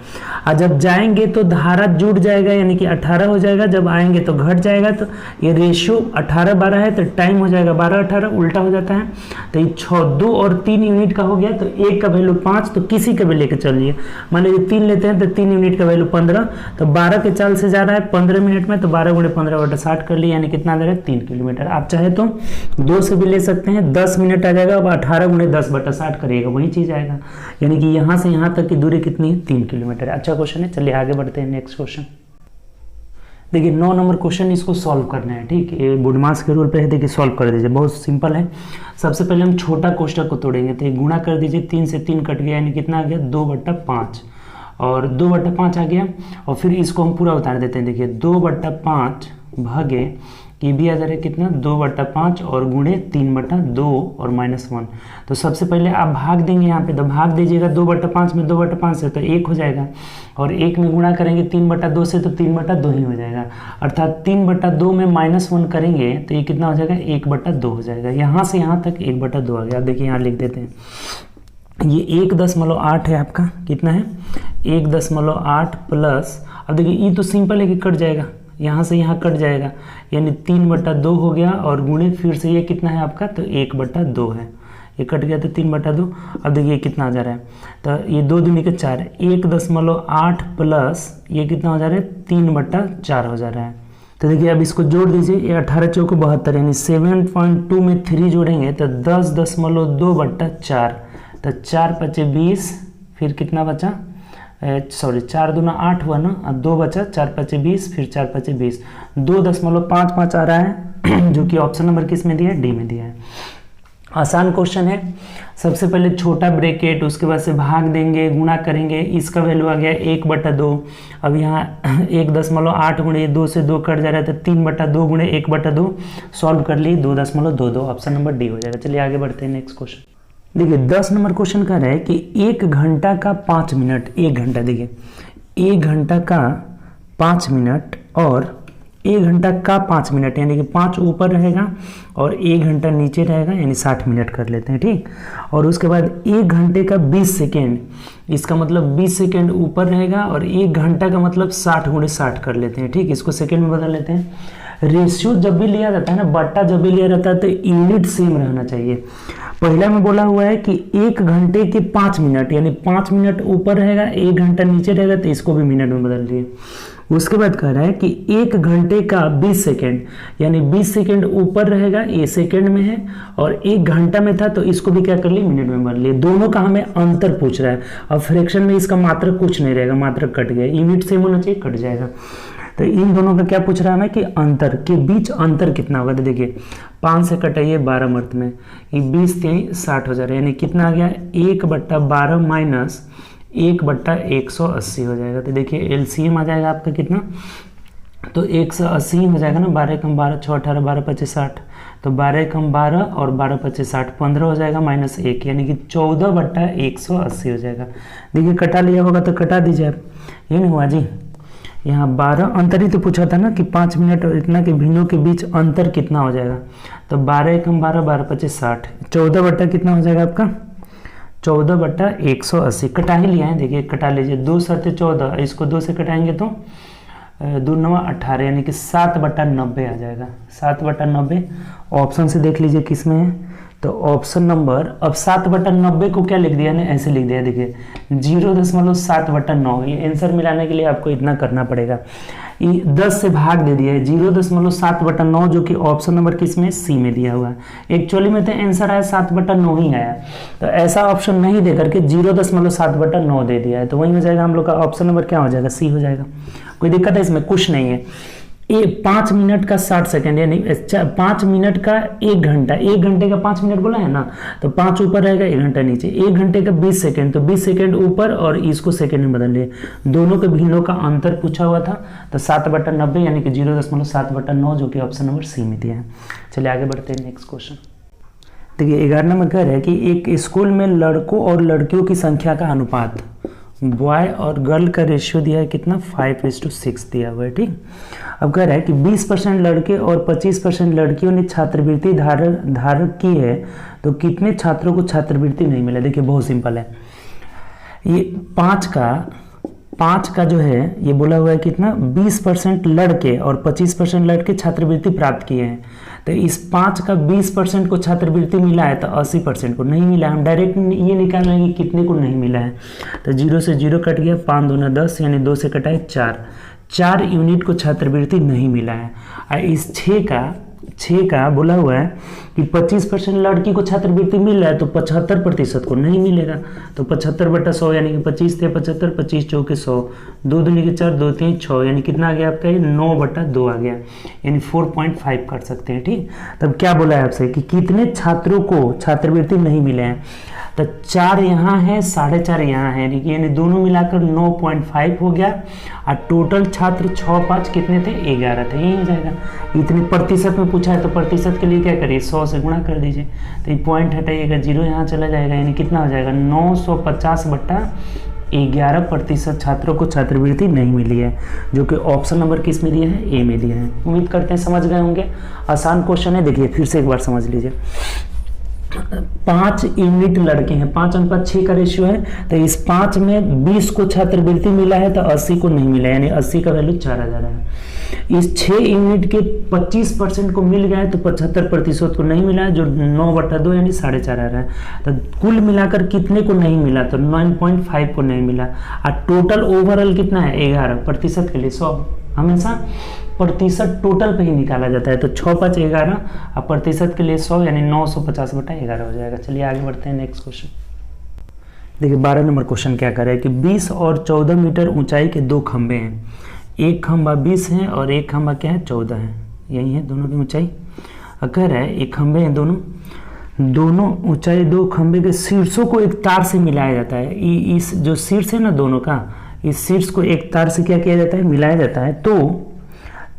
और जब जाएंगे तो धारा जुड़ जाएगा, यानी कि 18 हो जाएगा, जब आएंगे तो घट जाएगा, तो ये रेशियो 18-12 है, तो टाइम हो जाएगा 12-18, उल्टा हो जाता है। तो ये 2 और 3 यूनिट का हो गया, तो 1 का वैल्यू 5, तो किसी का भी लेके चलिए, मान लीजिए 3 लेते हैं तो 3 यूनिट का वैल्यू 15, तो 12 के चाल से जा रहा है 15 मिनट में, तो 12 × 15/60 कर लिए, यानी कितना दे रहा है, 3 किलोमीटर। आप चाहे तो 2 से भी ले सकते हैं, 10 मिनट आ जाएगा, अब 18 × 10/60 करिएगा, वही चीज़ आएगा, यानी कि यहाँ से यहाँ तक की दूरी कितनी है, 3 किलोमीटर। अच्छा क्वेश्चन है, चलिए आगे बढ़ते हैं नेक्स्ट क्वेश्चन। देखिए 9 नंबर क्वेश्चन, इसको सॉल्व करना है, ठीक, ये बुडमास के रूल पे है, देखिए सॉल्व कर दीजिए, बहुत सिंपल है। सबसे पहले हम छोटा कोष्ठक को तोड़ेंगे, तो ये गुणा कर दीजिए, 3 से 3 कट गया, यानी कितना आ गया, 2/5, और 2/5 आ गया, और फिर इसको हम पूरा उतार देते हैं। देखिए 2/5 भागे ये भी आ जा रहा है कितना, 2/5 और गुणे 3/2 और -1। तो सबसे पहले आप भाग देंगे यहाँ पे, तो भाग दीजिएगा 2/5 में 2/5 से, तो 1 हो जाएगा, और 1 में गुणा करेंगे 3/2 से, तो 3/2 ही हो जाएगा, अर्थात 3/2 में -1 करेंगे तो ये कितना हो जाएगा, 1/2 हो जाएगा। यहाँ से यहाँ तक 1/2 आ गया। अब देखिए यहाँ लिख देते हैं, ये 1.8 है आपका, कितना है, 1.8 प्लस, अब देखिए ये तो सिंपल है कि कट जाएगा, यहाँ से यहाँ कट जाएगा, यानी 3/2 हो गया, और गुणे फिर से ये कितना है आपका, तो 1/2 है, ये कट गया तो 3/2। अब देखिए कितना आ जा रहा है, तो ये 2 दूनी के 4, 1.8 प्लस ये कितना हो जा रहा है, 3/4 हो जा रहा है। तो देखिए अब इसको जोड़ दीजिए, ये 18 चौको 72, यानी 7.2 में 3 जोड़ेंगे तो 10.2/4, तो 4 × 20, फिर कितना बचा, सॉरी 4 दूना 8 हुआ ना, अब 2 बचा, 4 × 20, फिर 4 × 20, 2.55 आ रहा है, जो कि ऑप्शन नंबर किस में दिया है, डी में दिया है। आसान क्वेश्चन है। सबसे पहले छोटा ब्रैकेट, उसके बाद से भाग देंगे, गुणा करेंगे, इसका वैल्यू आ गया 1/2। अब यहाँ 1.8 गुणे 2 से 2 कट जा रहा है, तो 3/2 गुणे 1/2, सॉल्व कर लिए 2.22, ऑप्शन नंबर डी हो जाएगा। चलिए आगे बढ़ते हैं नेक्स्ट क्वेश्चन। देखिए 10 नंबर क्वेश्चन कह रहा है कि 1 घंटा का 5 मिनट, 1 घंटा, देखिए 1 घंटा का 5 मिनट और 1 घंटा का 5 मिनट, यानी कि 5 ऊपर रहेगा और 1 घंटा नीचे रहेगा, यानी 60 मिनट कर लेते हैं, ठीक। और उसके बाद 1 घंटे का 20 सेकेंड, इसका मतलब 20 सेकेंड ऊपर रहेगा, और 1 घंटा का मतलब 60 × 60 कर लेते हैं, ठीक। इसको सेकेंड में बदल लेते हैं। रेशियो जब भी लिया जाता है ना, बट्टा जब भी लिया जाता है, तो यूनिट सेम रहना चाहिए। पहला में बोला हुआ है कि 1 घंटे के 5 मिनट, यानी 5 मिनट ऊपर रहेगा, 1 घंटा नीचे रहेगा, तो इसको भी मिनट में बदल दिए। उसके बाद कह रहा है कि 1 घंटे का 20 सेकेंड, यानी 20 सेकेंड ऊपर रहेगा, ये सेकेंड में है, और 1 घंटा में था, तो इसको भी क्या कर लिए, मिनट में बदल लिए। दोनों का हमें अंतर पूछ रहा है। अब फ्रैक्शन में इसका मात्रक कुछ नहीं रहेगा, मात्रक कट गया, यूनिट सेम होना चाहिए, कट जाएगा। तो इन दोनों का क्या पूछ रहा है हमें कि अंतर के बीच अंतर कितना होगा। तो देखिए 5 से कटाइए 12 मर्द में, ये 20 × 60 हो जा रहा है, यानी कितना आ गया, 1/12 माइनस 1/180 हो जाएगा। तो देखिए एलसीएम आ जाएगा आपका कितना, तो 180 हो जाएगा ना, 12 × 12 6 18 12 25 60, तो 12 × 12 और 12 25 60, 15 हो जाएगा -1, यानी कि 14/180 हो जाएगा। देखिए कटा लिया होगा तो कटा दीजिए आप, ये नहीं हुआ जी। यहाँ 12 अंतर ही तो पूछा था ना कि 5 मिनट और इतना के भिन्नों के बीच अंतर कितना हो जाएगा, तो 12 × 12 12 25 60, 14 बट्टा कितना हो जाएगा आपका, 14/180। कटा ही लिया है, देखिए कटा लीजिए, 2 7 14, इसको 2 से कटाएंगे तो 2 9 18, यानी कि 7/90 आ जाएगा, 7/90। ऑप्शन से देख लीजिए किस में है, तो ऑप्शन नंबर, अब 7/90 को क्या लिख दिया ना, ऐसे लिख दिया, देखिए 0.7/9, ये आंसर मिलाने के लिए आपको इतना करना पड़ेगा, ये 10 से भाग दे दिया है, 0.7/9, जो कि ऑप्शन नंबर किस में, सी में दिया हुआ है। एक्चुअली में तो आंसर आया 7/9 ही आया, तो ऐसा ऑप्शन नहीं दे करके 0.7/9 दे दिया है, तो वही हो जाएगा हम लोग का ऑप्शन नंबर क्या हो जाएगा, सी हो जाएगा। कोई दिक्कत है इसमें, कुछ नहीं है। ये 5 मिनट का 60 सेकेंड, यानी 5 मिनट का 1 घंटा, 1 घंटे का 5 मिनट बोला है ना, तो 5 ऊपर रहेगा, 1 घंटा नीचे, 1 घंटे का 20 सेकेंड, तो 20 सेकेंड ऊपर और इसको सेकेंड में बदल लिए। दोनों के भिन्नों का अंतर पूछा हुआ था, तो 7/90, यानी कि 0.7/9, जो कि ऑप्शन नंबर सी में दिया है। चलिए आगे बढ़ते हैं नेक्स्ट क्वेश्चन। देखिए 11 नंबर कह रहा है कि एक स्कूल में लड़कों और लड़कियों की संख्या का अनुपात बॉय और गर्ल का रेशियो दिया है कितना 5:6 दिया हुआ है। ठीक, अब कह रहा है कि 20% लड़के और 25% लड़कियों ने छात्रवृत्ति धारक की है, तो कितने छात्रों को छात्रवृत्ति नहीं मिला। देखिए बहुत सिंपल है, ये पाँच का जो है ये बोला हुआ है कितना 20% लड़के और 25% लड़के छात्रवृत्ति प्राप्त किए हैं, तो इस 5 का 20% को छात्रवृत्ति मिला है तो 80% को नहीं मिला है। हम डायरेक्ट ये निकाल लेंगे कितने को नहीं मिला है, तो 0 से 0 कट गया, 5 दूना 10 यानी 2 से कटा है 4 यूनिट को छात्रवृत्ति नहीं मिला है। और इस 6 का बोला हुआ है कि 25% लड़की को छात्रवृत्ति मिल रहा है तो 75% को नहीं मिलेगा, तो 75/100 यानी कि 25 थे 75, 25 चौके 100, 2 दूनी के 4, 2 3 6 यानी कितना आ गया आपका, ये 9/2 आ गया, यानी 4.5 कर सकते हैं। ठीक, तब क्या बोला है आपसे कि कितने छात्रों को छात्रवृत्ति नहीं मिले हैं, तो 4 यहाँ है 4.5 यहाँ है, यानी दोनों मिलाकर 9.5 हो गया, और टोटल छात्र 6 5 कितने थे, 11 थे, यही हो जाएगा। इतने प्रतिशत में पूछा है तो प्रतिशत के लिए क्या करिए 100 से गुणा कर दीजिए, तो ये पॉइंट हटाइएगा 0 यहाँ चला जाएगा, यानी कितना हो जाएगा 950/11% छात्रों को छात्रवृत्ति नहीं मिली है, जो कि ऑप्शन नंबर किस में दिया है, ए में दिया है। उम्मीद करते हैं समझ गए होंगे, आसान क्वेश्चन है। देखिए फिर से एक बार समझ लीजिए, 5 यूनिट लड़के हैं, 5:6 का रेशियो है, तो इस 5 में 20 को छात्रवृत्ति मिला है तो 80 को नहीं मिला, यानी 80 का वैल्यू 4000 है। इस 6 यूनिट के 25% को मिल गया है तो 75% को नहीं मिला है, जो 9/2 यानी 4.5 है। तो कुल मिलाकर कितने को नहीं मिला, तो 9.5 को नहीं मिला, और टोटल ओवरऑल कितना है 11, प्रतिशत के लिए 100, हमेशा प्रतिशत टोटल पे ही निकाला जाता है, तो 6 5 11 और प्रतिशत के लिए 100 यानी 950/11 हो जाएगा। चलिए आगे बढ़ते हैं नेक्स्ट क्वेश्चन। देखिए 12 नंबर क्वेश्चन क्या कर रहा है कि 20 और 14 मीटर ऊंचाई के 2 खंबे हैं, एक खंबा 20 है और एक खंबा क्या है 14 है, यही है दोनों की ऊंचाई। कह रहा है एक खंबे हैं दोनों ऊंचाई 2 खंबे के शीर्षों को एक तार से मिलाया जाता है। इस जो शीर्ष है ना दोनों का, इस शीर्ष को एक तार से क्या किया जाता है, मिलाया जाता है, तो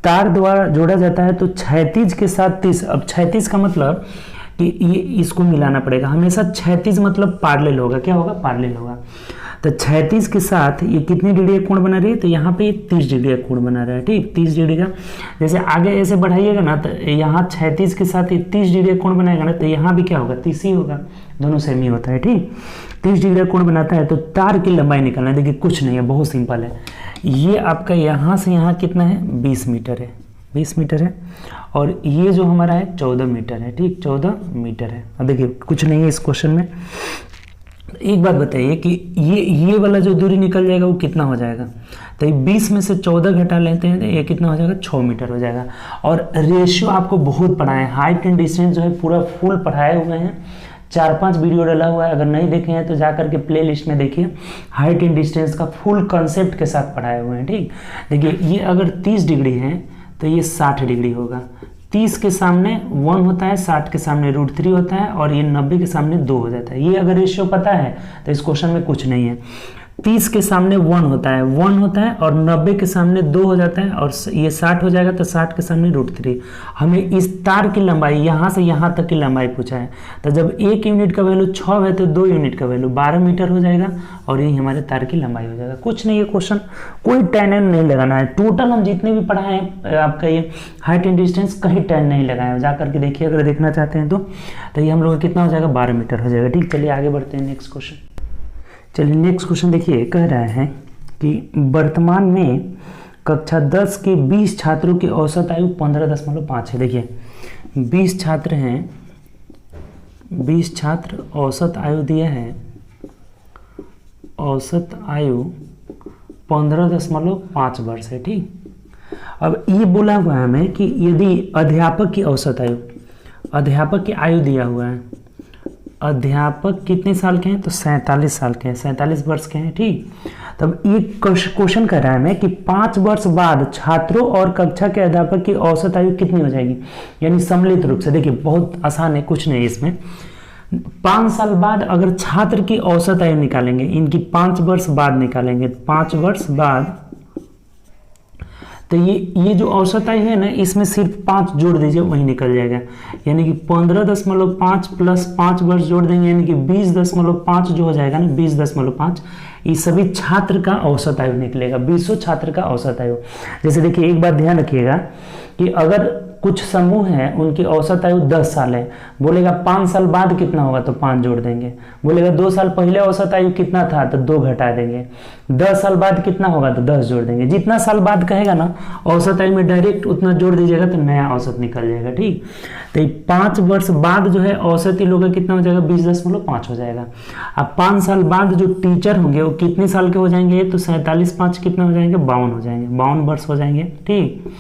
तार द्वारा जोड़ा जाता है, तो क्षैतिज के साथ 30। अब क्षैतिज का मतलब कि ये इसको मिलाना पड़ेगा, हमेशा क्षैतिज मतलब पैरेलल होगा, क्या होगा, पैरेलल होगा। तो क्षैतिज के साथ ये कितनी डिग्री का कोण बना रही है, तो यहाँ पे 30 डिग्री का कोण बना रहा है। ठीक, 30 डिग्री का, जैसे आगे ऐसे बढ़ाइएगा ना तो यहाँ क्षैतिज के साथ ये 30 डिग्री का कोण बनाएगा ना, तो यहाँ भी क्या होगा 30 ही होगा, दोनों सेम ही होता है। ठीक, 30 डिग्री का कोण बनाता है, तो तार की लंबाई निकालना है। देखिए कुछ नहीं है, बहुत सिंपल है, ये आपका यहाँ से यहाँ कितना है 20 मीटर है, 20 मीटर है, और ये जो हमारा है 14 मीटर है। ठीक, 14 मीटर है। अब देखिए कुछ नहीं है इस क्वेश्चन में। एक बात बताइए कि ये वाला जो दूरी निकल जाएगा वो कितना हो जाएगा, तो 20 में से 14 घटा लेते हैं तो ये कितना हो जाएगा 6 मीटर हो जाएगा। और रेशियो आपको बहुत पढ़ाए हैं, हाइट एंड डिस्टेंस जो है पूरा फुल पढ़ाए हुए हैं, 4-5 वीडियो डाला हुआ है, अगर नहीं देखे हैं तो जाकर के प्ले लिस्ट में देखिए, हाइट एंड डिस्टेंस का फुल कंसेप्ट के साथ पढ़ाए हुए हैं। ठीक, देखिए ये अगर 30 डिग्री है तो ये 60 डिग्री होगा, 30 के सामने 1 होता है, 60 के सामने √3 होता है, और ये 90 के सामने 2 हो जाता है। ये अगर रेशियो पता है तो इस क्वेश्चन में कुछ नहीं है। 30 के सामने 1 होता है, 1 होता है, और 90 के सामने 2 हो जाता है, और ये 60 हो जाएगा तो 60 के सामने √3। हमें इस तार की लंबाई यहाँ से यहाँ तक की लंबाई पूछा है, तो जब 1 यूनिट का वैल्यू 6 है तो 2 यूनिट का वैल्यू 12 मीटर हो जाएगा, और यही हमारे तार की लंबाई हो जाएगा। कुछ नहीं है क्वेश्चन, कोई tan नहीं लगाना है। टोटल हम जितने भी पढ़ाए हैं आपका ये हाइट एंड डिस्टेंस, कहीं tan नहीं लगाए हैं, जाकर के देखिए अगर देखना चाहते हैं तो ये हम लोग कितना हो जाएगा 12 मीटर हो जाएगा। ठीक, चलिए आगे बढ़ते हैं नेक्स्ट क्वेश्चन। चलिए नेक्स्ट क्वेश्चन देखिए, कह रहा है कि वर्तमान में कक्षा 10 के 20 छात्रों की औसत आयु 15.5 है। देखिए 20 छात्र हैं, 20 छात्र, औसत आयु दिया है, औसत आयु 15.5 वर्ष है। ठीक, अब ये बोला हुआ है हमें कि यदि अध्यापक की औसत आयु, अध्यापक की आयु दिया हुआ है, अध्यापक कितने साल के हैं, तो 47 साल के हैं, 47 वर्ष के हैं। ठीक, तब ये क्वेश्चन कर रहा है हमें कि 5 वर्ष बाद छात्रों और कक्षा के अध्यापक की औसत आयु कितनी हो जाएगी, यानी सम्मिलित रूप से। देखिए बहुत आसान है, कुछ नहीं इसमें। 5 साल बाद अगर छात्र की औसत आयु निकालेंगे, इनकी 5 वर्ष बाद निकालेंगे, 5 वर्ष बाद, तो ये जो औसत आयु है ना, इसमें सिर्फ 5 जोड़ दीजिए, वही निकल जाएगा। यानी कि 15.5 प्लस 5 वर्ष जोड़ देंगे, यानी कि 20.5 जो हो जाएगा ना, 20.5, ये सभी छात्र का औसत आयु निकलेगा, 20 छात्र का औसत आयु। जैसे देखिए, एक बात ध्यान रखिएगा कि अगर कुछ समूह हैं उनकी औसत आयु 10 साल है, बोलेगा 5 साल बाद कितना होगा तो 5 जोड़ देंगे, बोलेगा 2 साल पहले औसत आयु कितना था तो 2 घटा देंगे, 10 साल बाद कितना होगा तो 10 जोड़ देंगे। जितना साल बाद कहेगा ना औसत आयु में डायरेक्ट उतना जोड़ दीजिएगा तो नया औसत निकल जाएगा। ठीक, तो 5 वर्ष बाद जो है औसत ही लोग का कितना हो जाएगा, 20.5 हो जाएगा। अब 5 साल बाद जो टीचर होंगे वो कितने साल के हो जाएंगे तो 47.5 कितना हो जाएंगे, 52 हो जाएंगे, 52 वर्ष हो जाएंगे। ठीक,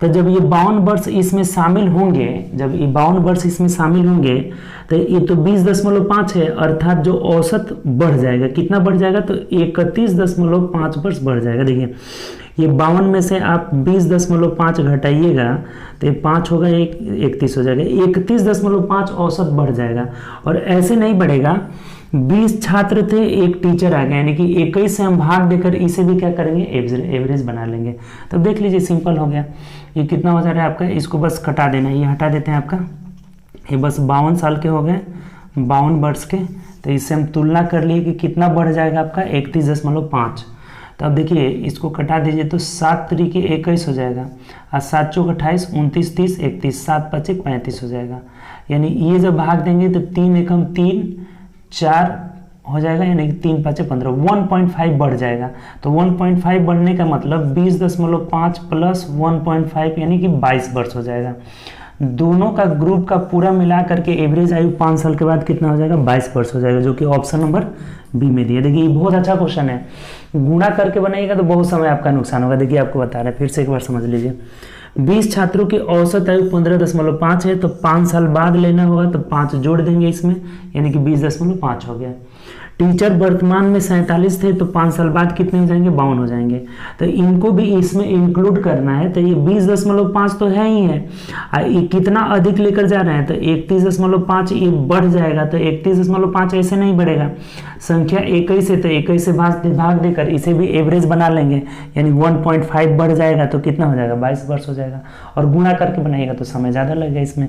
तो जब ये 52 वर्ष इसमें शामिल होंगे, जब ये 52 वर्ष इसमें शामिल होंगे तो ये तो 20.5 है, अर्थात जो औसत बढ़ जाएगा, कितना बढ़ जाएगा तो 31.5 वर्ष बढ़ जाएगा। देखिए, ये 52 में से आप 20.5 घटाइएगा तो ये 5 होगा, 31 हो जाएगा, 31.5 औसत बढ़ जाएगा। और ऐसे नहीं बढ़ेगा, 20 छात्र थे, एक टीचर आ गया, यानी कि 21 से हम भाग देकर इसे भी क्या करेंगे, एवरेज बना लेंगे। तो देख लीजिए, सिंपल हो गया। ये कितना हो जा रहा है आपका, इसको बस कटा देना है, ये हटा देते हैं आपका, ये बस 52 साल के हो गए, 52 वर्ष के। तो इससे हम तुलना कर लिए कि कितना बढ़ जाएगा आपका, 31.5। तो अब देखिए, इसको कटा दीजिए तो 7 तरीके 21 हो जाएगा, और 7 चौक 28, 29, 30, 31, 7 पचे 35 हो जाएगा। यानी ये जब भाग देंगे तो 3 एकम 3, 4 हो जाएगा, यानी कि 3 5 15, 1.5 बढ़ जाएगा। तो 1.5 बढ़ने का मतलब 20.5 प्लस 1.5 यानी कि 22 वर्ष हो जाएगा। दोनों का ग्रुप का पूरा मिला करके एवरेज आयु 5 साल के बाद कितना हो जाएगा, 22 वर्ष हो जाएगा, जो कि ऑप्शन नंबर बी में दिया। देखिए, ये बहुत अच्छा क्वेश्चन है, गुणा करके बनाइएगा तो बहुत समय आपका नुकसान होगा। देखिए, आपको बता रहे हैं, फिर से एक बार समझ लीजिए। 20 छात्रों की औसत आयु 15.5 है, तो 5 साल बाद लेना होगा तो 5 जोड़ देंगे इसमें, यानी कि 20.5 हो गया। टीचर वर्तमान में 47 थे, तो 5 साल बाद कितने हो जाएंगे, 52 हो जाएंगे। तो इनको भी इसमें इंक्लूड करना है, तो ये 20.5 तो है ही है, ये कितना अधिक लेकर जा रहे हैं तो 31.5 ये बढ़ जाएगा। तो 31.5 ऐसे नहीं बढ़ेगा, संख्या 21 है तो 21 से भाग देकर इसे भी एवरेज बना लेंगे, यानी 1.5 बढ़ जाएगा तो कितना हो जाएगा, 22 वर्ष हो जाएगा। और गुणा करके बनाइएगा तो समय ज़्यादा लगेगा इसमें।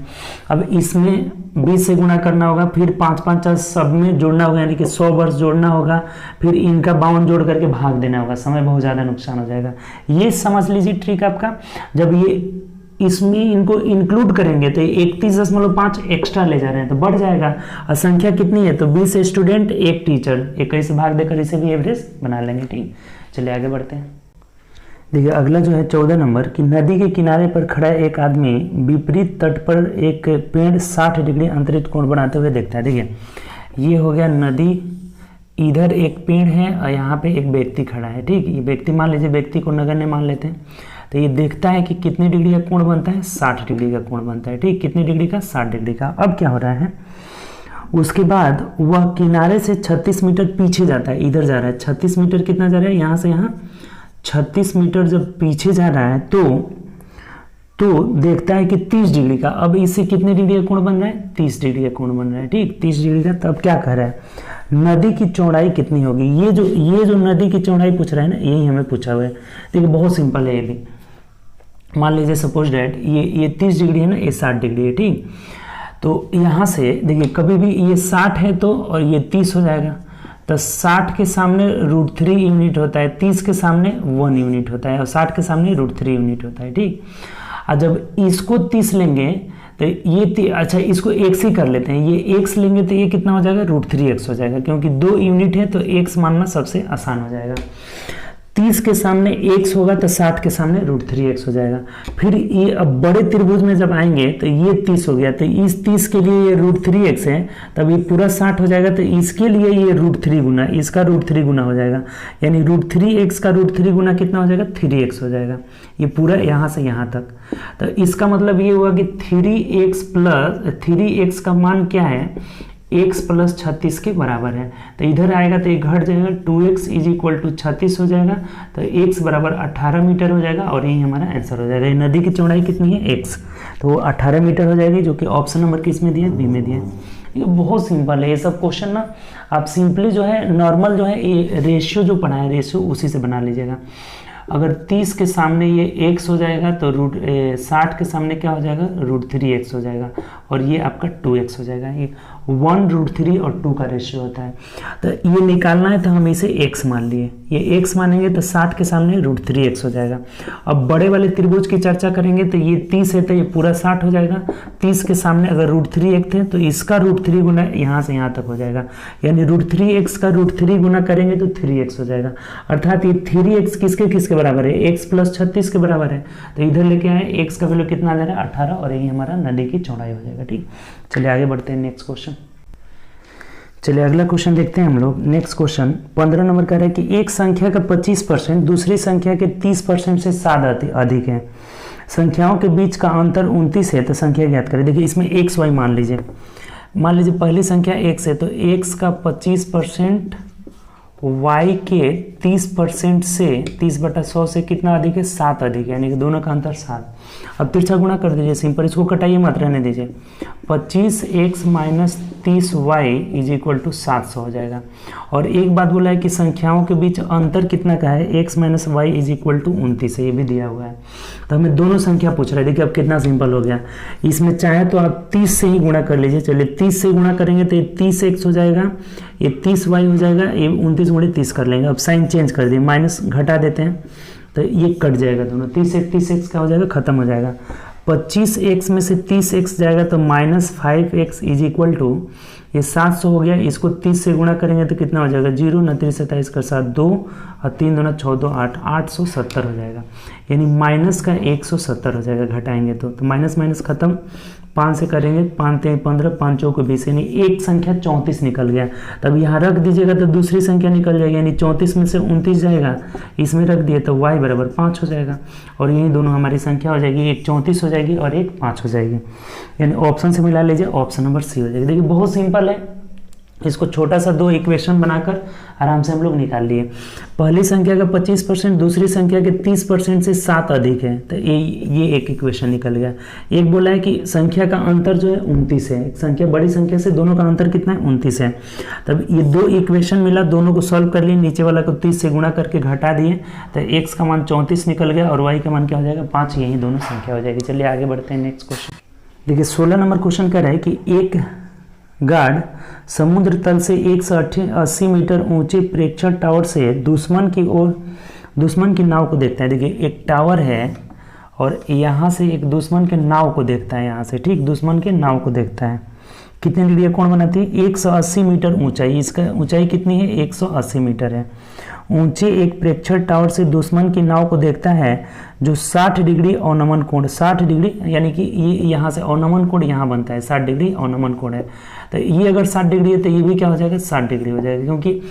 अब इसमें 20 से गुणा करना होगा, फिर 5 सब में जोड़ना होगा, यानी कि 100 वर्ष जोड़ना होगा, फिर इनका 52 जोड़ करके भाग देना होगा, समय बहुत ज़्यादा नुकसान हो जाएगा। ये समझ लीजिए ट्रिक आपका। जब ये इसमें इनको इंक्लूड करेंगे तो 31.5 एक्स्ट्रा ले जा रहे हैं तो बढ़ जाएगा। और संख्या कितनी है तो 20 स्टूडेंट, 1 टीचर, 21 भाग देकर इसे भी एवरेज बना लेंगे। ठीक, चलिए आगे बढ़ते हैं। देखिए, अगला जो है 14 नंबर कि नदी के किनारे पर खड़ा एक आदमी विपरीत तट पर एक पेड़ 60 डिग्री अंतरित कोण बनाते हुए देखता है। देखिए, ये हो गया नदी, इधर एक पेड़ है और यहाँ पे एक व्यक्ति खड़ा है। ठीक, ये व्यक्ति मान लीजिए, व्यक्ति को नगण्य मान लेते हैं। तो ये देखता है कि कितने डिग्री का कोण बनता है, 60 डिग्री का कोण बनता है। ठीक, कितने डिग्री का, 60 डिग्री का। अब क्या हो रहा है, उसके बाद वह किनारे से 36 मीटर पीछे जाता है, इधर जा रहा है 36 मीटर, कितना जा रहा है, यहाँ से यहाँ 36 मीटर जब पीछे जा रहा है तो देखता है कि 30 डिग्री का। अब इससे कितने डिग्री का कोण बन रहा है, 30 डिग्री का कोण बन रहा है। ठीक, 30 डिग्री का। तब क्या कह रहा है, नदी की चौड़ाई कितनी होगी। ये जो नदी की चौड़ाई पूछ रहा है ना, यही हमें पूछा हुआ है। देखिए, बहुत सिंपल है ये भी। मान लीजिए सपोज डेट ये 30 डिग्री है ना, ये 60 डिग्री है। ठीक, तो यहाँ से देखिए, कभी भी ये 60 है तो और ये 30 हो जाएगा, तो 60 के सामने √3 यूनिट होता है, 30 के सामने 1 यूनिट होता है, और 60 के सामने √3 यूनिट होता है। ठीक, और जब इसको 30 लेंगे तो ये अच्छा, इसको x ही कर लेते हैं, ये x लेंगे तो ये कितना हो जाएगा, √3x हो जाएगा, क्योंकि 2 यूनिट है तो x मानना सबसे आसान हो जाएगा। 30 के सामने x होगा तो 60 के सामने √3x हो जाएगा। फिर ये अब बड़े त्रिभुज में जब आएंगे तो ये 30 हो गया, तो इस 30 के लिए ये √3x है, तब ये पूरा 60 हो जाएगा, तो इसके लिए ये √3 गुना, इसका √3 गुना हो जाएगा, यानी √3x का √3 गुना कितना हो जाएगा, 3x हो जाएगा। ये पूरा यहाँ से यहाँ तक। तो इसका मतलब ये हुआ कि 3x का मान क्या है, x प्लस 36 के बराबर है। तो इधर आएगा तो ये घट जाएगा, 2x = 36 हो जाएगा, तो x बराबर 18 मीटर हो जाएगा, और यही हमारा आंसर हो जाएगा। ये नदी की चौड़ाई कितनी है, x, तो वो 18 मीटर हो जाएगी, जो कि ऑप्शन नंबर किस में दिया है, बी में दिया है। ये बहुत सिंपल है ये सब क्वेश्चन ना, आप सिंपली जो है नॉर्मल जो है ये रेशियो जो पढ़ा है, रेशियो उसी से बना लीजिएगा। अगर 30 के सामने ये x हो जाएगा तो 60 के सामने क्या हो जाएगा, √3x हो जाएगा, और ये आपका 2x हो जाएगा। ये 1√3 और 2 का रेशियो होता है। तो ये निकालना है तो हम इसे x मान लिए, ये x मानेंगे तो 60 के सामने √3x हो जाएगा। अब बड़े वाले त्रिभुज की चर्चा करेंगे तो ये 30 है तो ये पूरा 60 हो जाएगा। 30 के सामने अगर √3x थे तो इसका √3 गुना यहाँ से यहाँ तक हो जाएगा, यानी √3x का √3 गुना करेंगे तो 3x हो जाएगा। अर्थात ये 3x किसके किसके बराबर है, x + 36 के बराबर है। तो इधर लेके आए, x का वैल्यू कितना आ जा रहा है 18, और यही हमारा नदी की चौड़ाई हो जाएगा। ठीक, चलिए आगे बढ़ते हैं नेक्स्ट क्वेश्चन। चलिए अगला क्वेश्चन देखते हैं हम लोग। नेक्स्ट क्वेश्चन 15 नंबर का है कि एक संख्या का 25% दूसरी संख्या के 30% से ज्यादा अधिक है, संख्याओं के बीच का अंतर 29 है, तो संख्या ज्ञात करें। देखिए इसमें एक्स वाई मान लीजिए पहली संख्या x है तो x का 25% y के 30% से 30/100 से कितना अधिक है, 7 अधिक है, यानी कि दोनों का अंतर 7। अब तिरछा गुणा कर दीजिए, सिंपल, इसको कटाइए मत, रहने दीजिए। 25x - 30y = 700 हो जाएगा। और एक बात बोला है कि संख्याओं के बीच अंतर कितना का है, x - y = 29 है, ये भी दिया हुआ है। तो हमें दोनों संख्या पूछ रहा है। देखिए अब कितना सिंपल हो गया, इसमें चाहे तो आप 30 से ही गुणा कर लीजिए। चलिए 30 से गुणा करेंगे तो ये 30x हो जाएगा, ये 30y हो जाएगा, ये 29 × 30 कर लेंगे। अब साइन चेंज कर दिए, माइनस घटा देते हैं तो ये कट जाएगा दोनों, 30x का हो जाएगा, खत्म हो जाएगा। 25x में से 30x जाएगा तो -5x = ये 700 हो गया। इसको 30 से गुणा करेंगे तो कितना हो जाएगा, 0 × 3 = 27 का 7 2 और 3 दूना 6 2 8 870 हो जाएगा, यानी माइनस का 170 हो जाएगा घटाएंगे तो माइनस माइनस खत्म। 5 से करेंगे, 5 3 15 5 चौक 20, यानी एक संख्या 34 निकल गया। तब यहाँ रख दीजिएगा तो दूसरी संख्या निकल जाएगी, यानी 34 में से 29 जाएगा, इसमें रख दिए तो y = 5 हो जाएगा। और यही दोनों हमारी संख्या हो जाएगी, एक 34 हो जाएगी और एक 5 हो जाएगी, यानी ऑप्शन से मिला लीजिए, ऑप्शन नंबर सी हो जाएगी। देखिए बहुत सिंपल है, इसको छोटा सा 2 इक्वेशन बनाकर आराम से हम लोग निकाल लिए। पहली संख्या का 25% दूसरी संख्या के 30% से 7 अधिक है, तो ये एक इक्वेशन निकल गया। एक बोला है कि संख्या का अंतर जो है 29 है, एक संख्या बड़ी संख्या से दोनों का अंतर कितना है, 29 है। तब ये 2 इक्वेशन मिला, दोनों को सॉल्व कर लिए, नीचे वाला को 30 से गुणा करके घटा दिए तो x का मान 34 निकल गया और y का मान क्या हो जाएगा, 5। यही दोनों संख्या हो जाएगी। चलिए आगे बढ़ते हैं नेक्स्ट क्वेश्चन। देखिए 16 नंबर क्वेश्चन कह रहा है कि एक गार्ड समुद्र तल से 180 मीटर ऊंचे प्रेक्षण टावर से दुश्मन की नाव को देखता है। देखिए एक टावर है और यहाँ से एक दुश्मन के नाव को देखता है, यहाँ से, ठीक, दुश्मन के नाव को देखता है। कितने डिग्री कोण बनाती है, 180 मीटर ऊंचाई, इसका ऊंचाई कितनी है, 180 मीटर है। ऊंचे एक प्रेक्षण टावर से दुश्मन की नाव को देखता है जो 60 डिग्री अवनमन कोण, 60 डिग्री, यानी कि ये यहाँ से अवनमन कोण यहाँ बनता है, 60 डिग्री अवनमन कोण है। तो ये अगर 60 डिग्री है तो ये भी क्या हो जाएगा, 60 डिग्री हो जाएगा, क्योंकि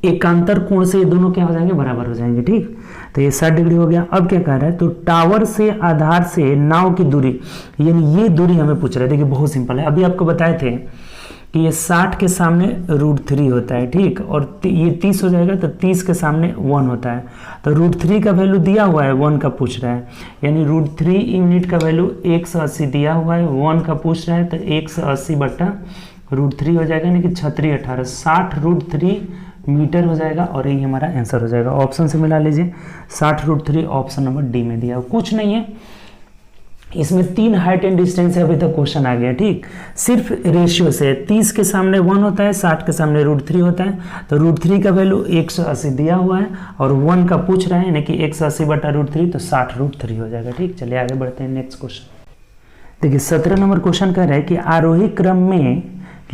एकांतर कोण से ये दोनों क्या हो जाएंगे, बराबर हो जाएंगे। ठीक, तो ये 60 डिग्री हो गया। अब क्या कह रहा है, तो टावर से आधार से नाव की दूरी, यानी ये दूरी हमें पूछ रहा है। देखिए बहुत सिंपल है, अभी आपको बताए थे कि ये 60 के सामने √3 होता है, ठीक, और ये 30 हो जाएगा तो 30 के सामने 1 होता है। तो √3 का वैल्यू दिया हुआ है, 1 का पूछ रहा है, यानी √3 यूनिट का वैल्यू 180 दिया हुआ है, 1 का पूछ रहा है तो 180/√3 हो जाएगा, यानी कि 3618 60√3 मीटर हो जाएगा, और यही हमारा आंसर हो जाएगा। ऑप्शन से मिला लीजिए, 60√3 ऑप्शन नंबर डी में दिया, कुछ नहीं है इसमें। 3 हाइट एंड डिस्टेंस है, अभी तक क्वेश्चन आ गया, ठीक, सिर्फ रेशियो से 30 के सामने 1 होता है, 60 के सामने √3 होता है। तो √3 का वैल्यू 180 दिया हुआ है और 1 का पूछ रहा है, यानी कि 180/√3 तो 60√3 हो जाएगा। ठीक, चलिए आगे बढ़ते हैं नेक्स्ट क्वेश्चन। देखिए 17 नंबर क्वेश्चन कह रहा है कि आरोही क्रम में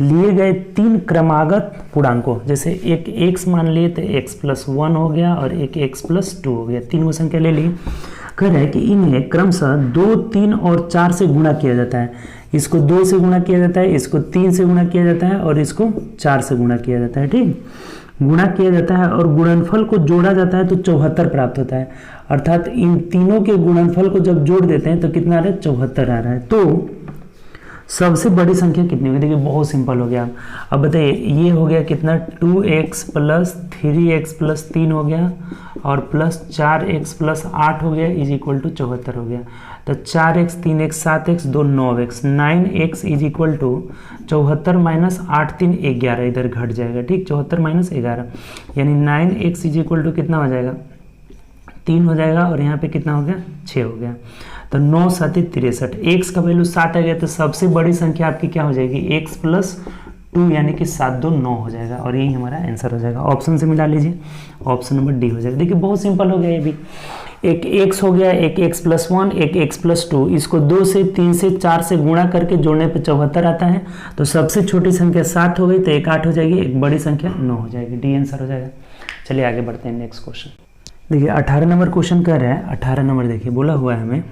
लिए गए 3 क्रमागत पूर्णांकों, जैसे एक x मान लिए तो x + 1 हो गया और एक x + 2 हो गया, 3 संख्या ले ली। कह रहा है कि इन्हें क्रमशः 2 3 और 4 से गुणा किया जाता है। इसको 2 से गुणा किया जाता है, इसको 3 से गुणा किया जाता है और इसको 4 से गुणा किया जाता है। ठीक, गुणा किया जाता है और गुणनफल को जोड़ा जाता है तो 74 प्राप्त होता है। अर्थात इन तीनों के गुणनफल को जब जोड़ देते हैं तो कितना आ रहा है, 74 आ रहा है। तो सबसे बड़ी संख्या कितनी होगी, देखिए बहुत सिंपल हो गया। अब बताइए, ये हो गया कितना, 2x + 3x + 3 हो गया और +4x + 8 हो गया = 74 हो गया। तो 4x 3x 7x 2 9x 9x = 74 - 8 3 11, इधर घट जाएगा। ठीक, 74 - 11 यानी 9x = कितना हो जाएगा, 3 हो जाएगा और यहाँ पे कितना हो गया 6 हो गया। तो 9 7 63, x का वैल्यू 7 आ गया तो सबसे बड़ी संख्या आपकी क्या हो जाएगी x प्लस 2 यानी कि 7 2 9 हो जाएगा और यही हमारा आंसर हो जाएगा। ऑप्शन से मिला लीजिए, ऑप्शन नंबर डी हो जाएगा। देखिए बहुत सिंपल हो गया ये भी, एक x हो गया, एक x प्लस 1, एक x प्लस 2, इसको 2 से 3 से 4 से गुणा करके जोड़ने पे 74 आता है। तो सबसे छोटी संख्या 7 हो गई तो एक 8 हो जाएगी, एक बड़ी संख्या 9 हो जाएगी, डी आंसर हो जाएगा। चलिए आगे बढ़ते हैं नेक्स्ट क्वेश्चन। देखिए 18 नंबर क्वेश्चन कर रहा है। 18 नंबर देखिए बोला हुआ है हमें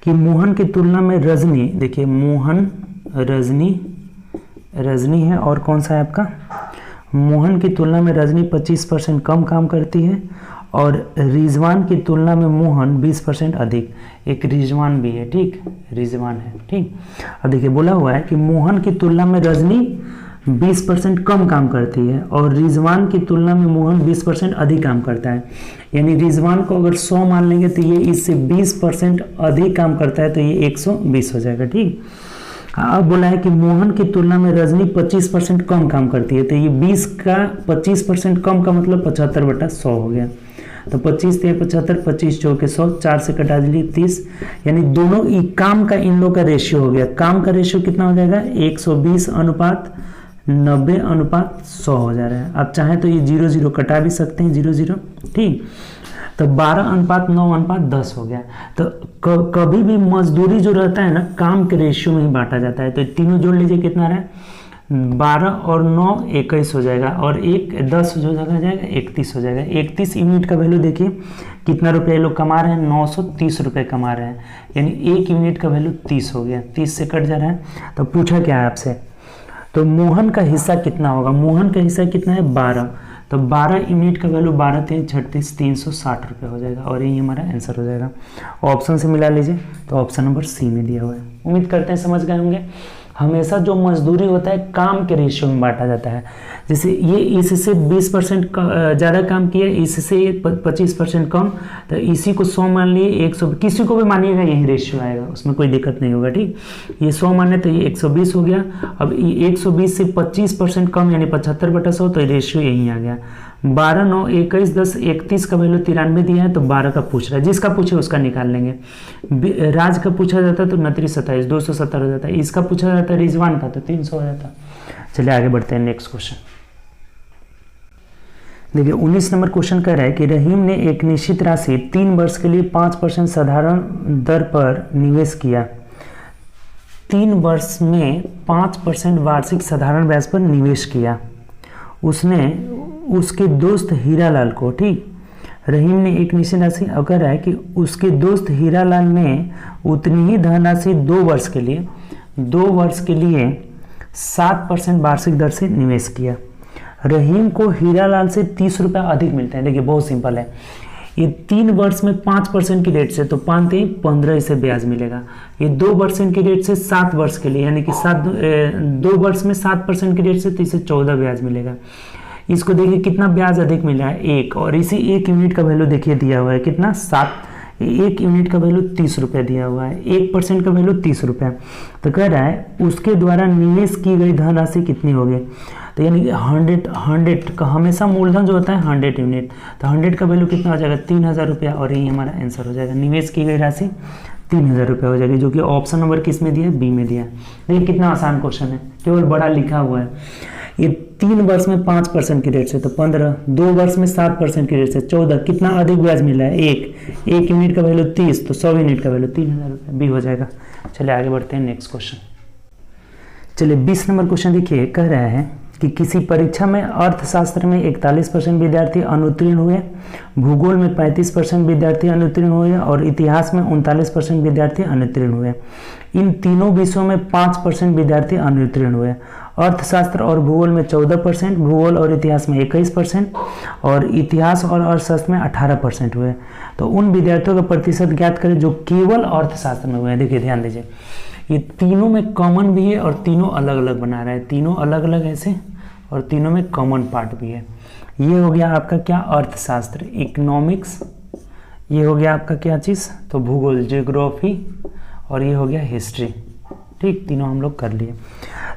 कि मोहन की तुलना में रजनी, देखिए मोहन रजनी है और कौन सा है आपका, मोहन की तुलना में रजनी 25% कम काम करती है और रिजवान की तुलना में मोहन 20% अधिक। एक रिजवान भी है, ठीक, रिजवान है, ठीक। अब देखिए बोला हुआ है कि मोहन की तुलना में रजनी 20% कम काम करती है और रिजवान की तुलना में मोहन 20% अधिक काम करता है। यानी रिजवान को अगर 100 मान लेंगे तो ये इससे 20% अधिक काम करता है तो ये 120 हो जाएगा, ठीक। अब बोला है कि मोहन की तुलना में रजनी 25% कम काम करती है तो ये 20 का 25% कम का मतलब 75/100 हो गया। तो 25 3 75, 25 चौके 100, 4 से कटा दीजिए 30, यानी दोनों काम का इन लोग का रेशियो हो गया। काम का रेशियो कितना हो जाएगा 120:90:100 हो जा रहा है। आप चाहें तो ये 0 0 कटा भी सकते हैं, 0 0, ठीक। तो 12:9:10 हो गया। तो कभी भी मजदूरी जो रहता है ना काम के रेशियो में ही बांटा जाता है। तो तीनों जोड़ लीजिए कितना रहा है 12 और 9 21 हो जाएगा और 10 जो जगह जाएगा 31 हो जाएगा। 31 यूनिट का वैल्यू देखिए कितना रुपये लोग कमा रहे हैं, 930 रुपये कमा रहे हैं, यानी 1 यूनिट का वैल्यू 30 हो गया। 30 से कट जा रहा है तो पूछा क्या है आपसे, तो मोहन का हिस्सा कितना होगा, मोहन का हिस्सा कितना है 12, तो 12 यूनिट का वैल्यू 12 3 36 360 रुपये हो जाएगा और यही हमारा आंसर हो जाएगा। ऑप्शन से मिला लीजिए तो ऑप्शन नंबर सी में दिया हुआ है। उम्मीद करते हैं समझ गए होंगे। हमेशा जो मजदूरी होता है काम के रेशियो में बांटा जाता है। जैसे ये इससे 20% ज़्यादा काम किया, इससे 25% कम, तो इसी को 100 मान लिए 100, किसी को भी मानिएगा यही रेशियो आएगा, उसमें कोई दिक्कत नहीं होगा, ठीक। ये 100 माने तो ये 120 हो गया। अब 120 से 25% कम यानी 75/100 तो रेशियो यही आ गया। 12 9 21 10 31 का वैल्यू 93 दिया है तो 12 का पूछ रहा है, जिसका पूछे उसका निकाल लेंगे। राज का पूछा जाता है तो 29 27 270 हो जाता है, इसका पूछा जाता है रिजवान का तो 300 हो जाता है। चलिए आगे बढ़ते हैं नेक्स्ट क्वेश्चन। देखिए 19 नंबर क्वेश्चन कह रहा है कि रहीम ने एक निश्चित राशि 3 वर्ष के लिए 5% साधारण दर पर निवेश किया। 3 वर्ष में 5% वार्षिक साधारण ब्याज पर निवेश किया। उसने उसके दोस्त हीरालाल को, ठीक, रहीम ने एक निश्चित राशि कह रहा है कि उसके दोस्त हीरालाल ने उतनी ही धनराशि 2 वर्ष के लिए 7% वार्षिक दर से निवेश किया। रहीम को हीरालाल से 30 रुपये अधिक मिलते हैं। देखिए बहुत सिंपल है, ये 3 वर्ष में 5% की रेट से तो 5 3 15 इसे ब्याज मिलेगा। ये 2% की रेट से 7 वर्ष के लिए यानी कि 2 वर्ष में 7% की रेट से तो इसे 14 ब्याज मिलेगा। इसको देखिए कितना ब्याज अधिक मिल रहा है 1, और इसी 1 यूनिट का वैल्यू देखिए दिया हुआ है कितना 7, 1 यूनिट का वैल्यू 30 रुपये दिया हुआ है, 1% का वैल्यू 30 रुपये। तो कह रहा है उसके द्वारा निवेश की गई धनराशि कितनी होगी, तो यानी कि 100 का हमेशा मूलधन जो होता है 100 यूनिट, तो 100 का वैल्यू कितना हो जाएगा 3000 रुपया और यही हमारा आंसर हो जाएगा। निवेश की गई राशि 3000 रुपये हो जाएगी, जो कि ऑप्शन नंबर किस में दिया है, बी में दिया है। देखिए कितना आसान क्वेश्चन है, केवल बड़ा लिखा हुआ है। ये 3 वर्ष में 5% की रेट से तो 15, 2 वर्ष में 7% की रेट से 14, कितना अधिक ब्याज मिला है 1 यूनिट का वैल्यू 30 तो 100 यूनिट का वैल्यू 3000 रुपये, बी हो जाएगा। चलिए आगे बढ़ते हैं नेक्स्ट क्वेश्चन। चलिए 20 नंबर क्वेश्चन देखिए, कह रहा है कि किसी परीक्षा में अर्थशास्त्र में 41% विद्यार्थी अनुत्तीर्ण हुए, भूगोल में 35% विद्यार्थी अनुत्तीर्ण हुए और इतिहास में 39% विद्यार्थी अनुत्तीर्ण हुए। इन तीनों विषयों में 5% विद्यार्थी अनुत्तीर्ण हुए। अर्थशास्त्र और भूगोल में 14%, भूगोल और इतिहास में 21% और इतिहास और अर्थशास्त्र में 18% हुए। तो उन विद्यार्थियों का प्रतिशत ज्ञात करें जो केवल अर्थशास्त्र में हुए हैं। देखिए ध्यान दीजिए, ये तीनों में कॉमन भी है और तीनों अलग अलग बना रहा है, तीनों अलग अलग ऐसे और तीनों में कॉमन पार्ट भी है। ये हो गया आपका क्या, अर्थशास्त्र, इकोनॉमिक्स, ये हो गया आपका क्या चीज़, तो भूगोल, ज्योग्राफी, और ये हो गया हिस्ट्री। ठीक, तीनों हम लोग कर लिए।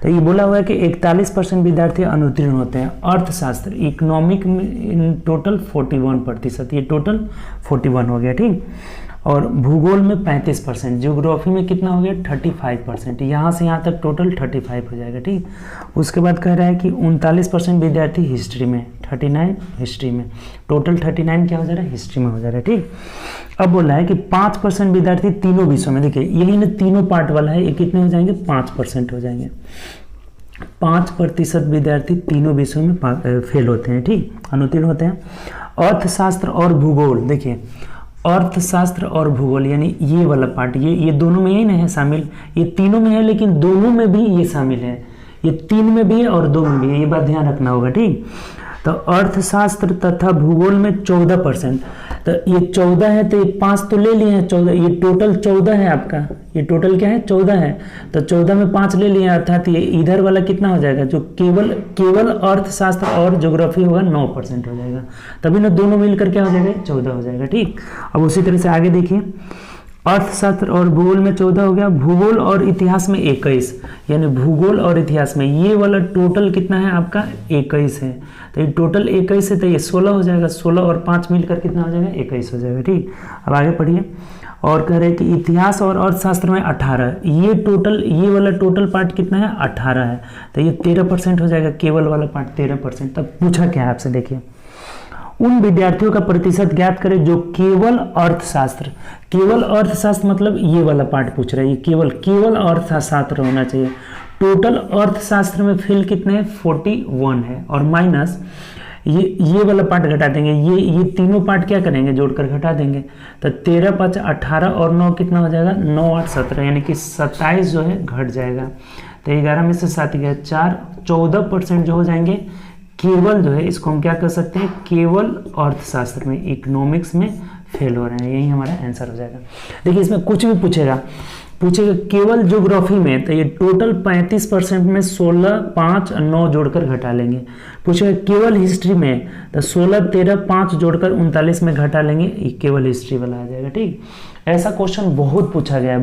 तो ये बोला हुआ है कि 41% विद्यार्थी अनुत्तीर्ण होते हैं। अर्थशास्त्र इकोनॉमिक में टोटल 41%, ये टोटल 41 हो गया, ठीक। और भूगोल में 35%, ज्योग्राफी में कितना हो गया 35%, यहाँ से यहाँ तक टोटल 35 हो जाएगा, ठीक। उसके बाद कह रहा है कि 39% विद्यार्थी हिस्ट्री में, 39 हिस्ट्री में, टोटल 39 क्या हो जा रहा है हिस्ट्री में हो जा रहा है, ठीक। अब बोला है कि 5% विद्यार्थी तीनों विषयों में, देखिए यही ना तीनों पार्ट वाला है, ये कितने हो जाएंगे 5% हो जाएंगे। 5% विद्यार्थी तीनों विषयों में फेल होते हैं, ठीक, अनुत्तीर्ण होते हैं। अर्थशास्त्र और भूगोल, देखिए अर्थशास्त्र और भूगोल यानी ये वाला पार्ट, ये दोनों में ही नहीं है शामिल, ये तीनों में है लेकिन दोनों में भी ये शामिल है, ये 3 में भी है और 2 में भी है, ये बात ध्यान रखना होगा, ठीक। तो अर्थशास्त्र तथा भूगोल में 14%, तो ये 14 है तो ये 5 तो ले लिए हैं, 14, ये टोटल 14 है आपका, ये टोटल क्या है 14 है, तो 14 में 5 ले लिए, अर्थात ये इधर वाला कितना हो जाएगा, जो केवल अर्थशास्त्र और ज्योग्राफी होगा 9% हो जाएगा, तभी ना दोनों मिलकर क्या हो जाएगा 14 हो जाएगा, ठीक। अब उसी तरह से आगे देखिए, अर्थशास्त्र और भूगोल में 14 हो गया, भूगोल और इतिहास में 21, यानी भूगोल और इतिहास में ये वाला टोटल कितना है आपका 21 है, तो ये टोटल 21 है तो ये 16 हो जाएगा, 16 और 5 मिलकर कितना हो जाएगा 21 हो जाएगा, ठीक। अब आगे पढ़िए, और कह रहे हैं कि इतिहास और अर्थशास्त्र में 18, ये टोटल ये वाला टोटल पार्ट कितना है 18 है, तो ये 13% हो जाएगा, केवल वाला पार्ट 13%। तब पूछा क्या है आपसे, देखिए उन विद्यार्थियों का प्रतिशत ज्ञात करें जो केवल अर्थशास्त्र मतलब ये वाला पार्ट पूछ रहा है, ये केवल अर्थशास्त्र होना चाहिए। टोटल अर्थशास्त्र में फेल कितने हैं 41 है, और माइनस ये वाला पार्ट घटा देंगे, ये तीनों पार्ट क्या करेंगे जोड़कर घटा देंगे, तो 13 5 18 और 9 कितना हो जाएगा 9 8 17, यानी कि 27 जो है घट जाएगा, तो 11 में से 7 गया 4, 14% जो हो जाएंगे केवल जो है, इसको हम क्या कर सकते हैं केवल अर्थशास्त्र में, इकोनॉमिक्स में फेल हो रहे हैं, यही हमारा आंसर हो जाएगा। देखिए इसमें कुछ भी पूछेगा केवल ज्योग्राफी में, तो ये टोटल 35% में 16 5 9 जोड़कर घटा लेंगे। पूछेगा केवल हिस्ट्री में, तो 16 13 5 जोड़कर 39 में घटा लेंगे, ये केवल हिस्ट्री वाला आ जाएगा, ठीक। ऐसा क्वेश्चन बहुत पूछा गया है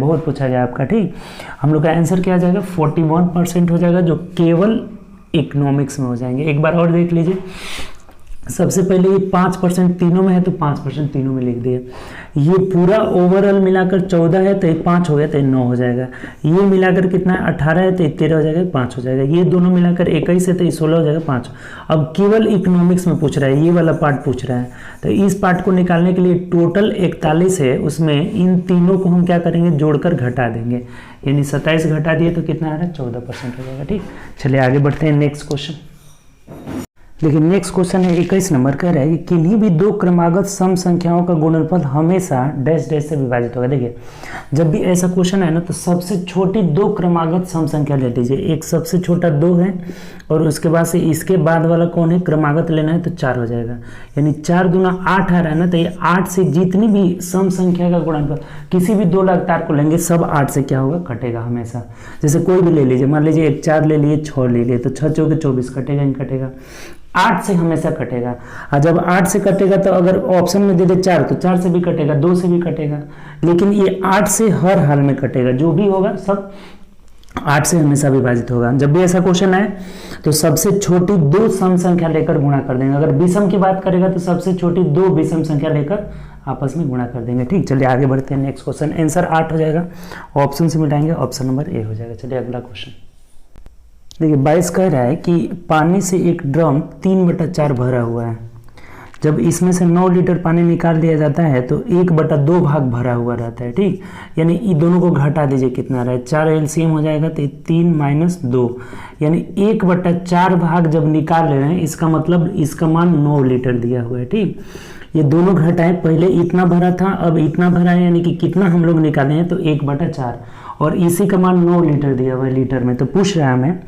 आपका, ठीक। हम लोग का आंसर क्या आ जाएगा 41% हो जाएगा, जो केवल इकोनॉमिक्स में हो जाएंगे। एक बार और देख लीजिए, सबसे पहले ये 5% तीनों में है तो 5% तीनों में लिख दिए, ये पूरा ओवरऑल मिलाकर 14 है तो ये 5 हो गया तो ये 9 हो जाएगा, ये मिलाकर कितना है 18 है तो ये 13 हो जाएगा 5 हो जाएगा, ये दोनों मिलाकर 21 है तो ये 16 हो जाएगा 5। अब केवल इकोनॉमिक्स में पूछ रहा है, ये वाला पार्ट पूछ रहा है, तो इस पार्ट को निकालने के लिए टोटल 41 है, उसमें इन तीनों को हम क्या करेंगे जोड़कर घटा देंगे, यानी 27 घटा दिए तो कितना आ रहा है 14% हो जाएगा, ठीक। चलिए आगे बढ़ते हैं नेक्स्ट क्वेश्चन। देखिए नेक्स्ट क्वेश्चन है 21 नंबर, कह रहा है कि किन्हीं भी दो क्रमागत सम संख्याओं का गुणनफल हमेशा डैश डैश से विभाजित होगा। देखिए जब भी ऐसा क्वेश्चन है ना, तो सबसे छोटी दो क्रमागत सम संख्या ले लीजिए, एक सबसे छोटा 2 है और उसके बाद से इसके बाद वाला कौन है क्रमागत लेना है तो 4 हो जाएगा, यानी 4 दूना 8 आ रहा है ना, तो ये 8 से जितनी भी सम संख्या का गुणनफल किसी भी दो लगातार को लेंगे सब 8 से क्या होगा कटेगा हमेशा। जैसे कोई भी ले लीजिए, मान लीजिए एक 4 ले लिए 6 ले लिए, तो 6 चौके 24 कटेगा नहीं कटेगा, 8 से हमेशा कटेगा। और जब 8 से कटेगा तो अगर ऑप्शन में दे दे 4 तो 4 से भी कटेगा, 2 से भी कटेगा, लेकिन ये 8 से हर हाल में कटेगा, जो भी होगा सब 8 से हमेशा विभाजित होगा। जब भी ऐसा क्वेश्चन आए तो सबसे छोटी दो सम संख्या लेकर गुणा कर देंगे, अगर विषम की बात करेगा तो सबसे छोटी दो विषम संख्या लेकर आपस में गुणा कर देंगे, ठीक। चलिए आगे बढ़ते हैं नेक्स्ट क्वेश्चन, आंसर 8 हो जाएगा, ऑप्शन से मिटाएंगे, ऑप्शन नंबर ए हो जाएगा। चलिए अगला क्वेश्चन देखिए 22 कह रहा है कि पानी से एक ड्रम 3/4 भरा हुआ है, जब इसमें से 9 लीटर पानी निकाल दिया जाता है तो 1/2 भाग भरा हुआ रहता है, ठीक। यानी इन दोनों को घटा दीजिए, कितना रहा है 4 एलसीएम हो जाएगा, तो 3 - 2 यानी 1/4 भाग जब निकाल ले रहे हैं, इसका मतलब इसका मान 9 लीटर दिया हुआ है, ठीक। ये दोनों घटाएं, पहले इतना भरा था अब इतना भरा है, यानी कि कितना हम लोग निकाले हैं तो 1/4, और इसी का मान 9 लीटर दिया हुआ है लीटर में। तो पूछ रहा है हमें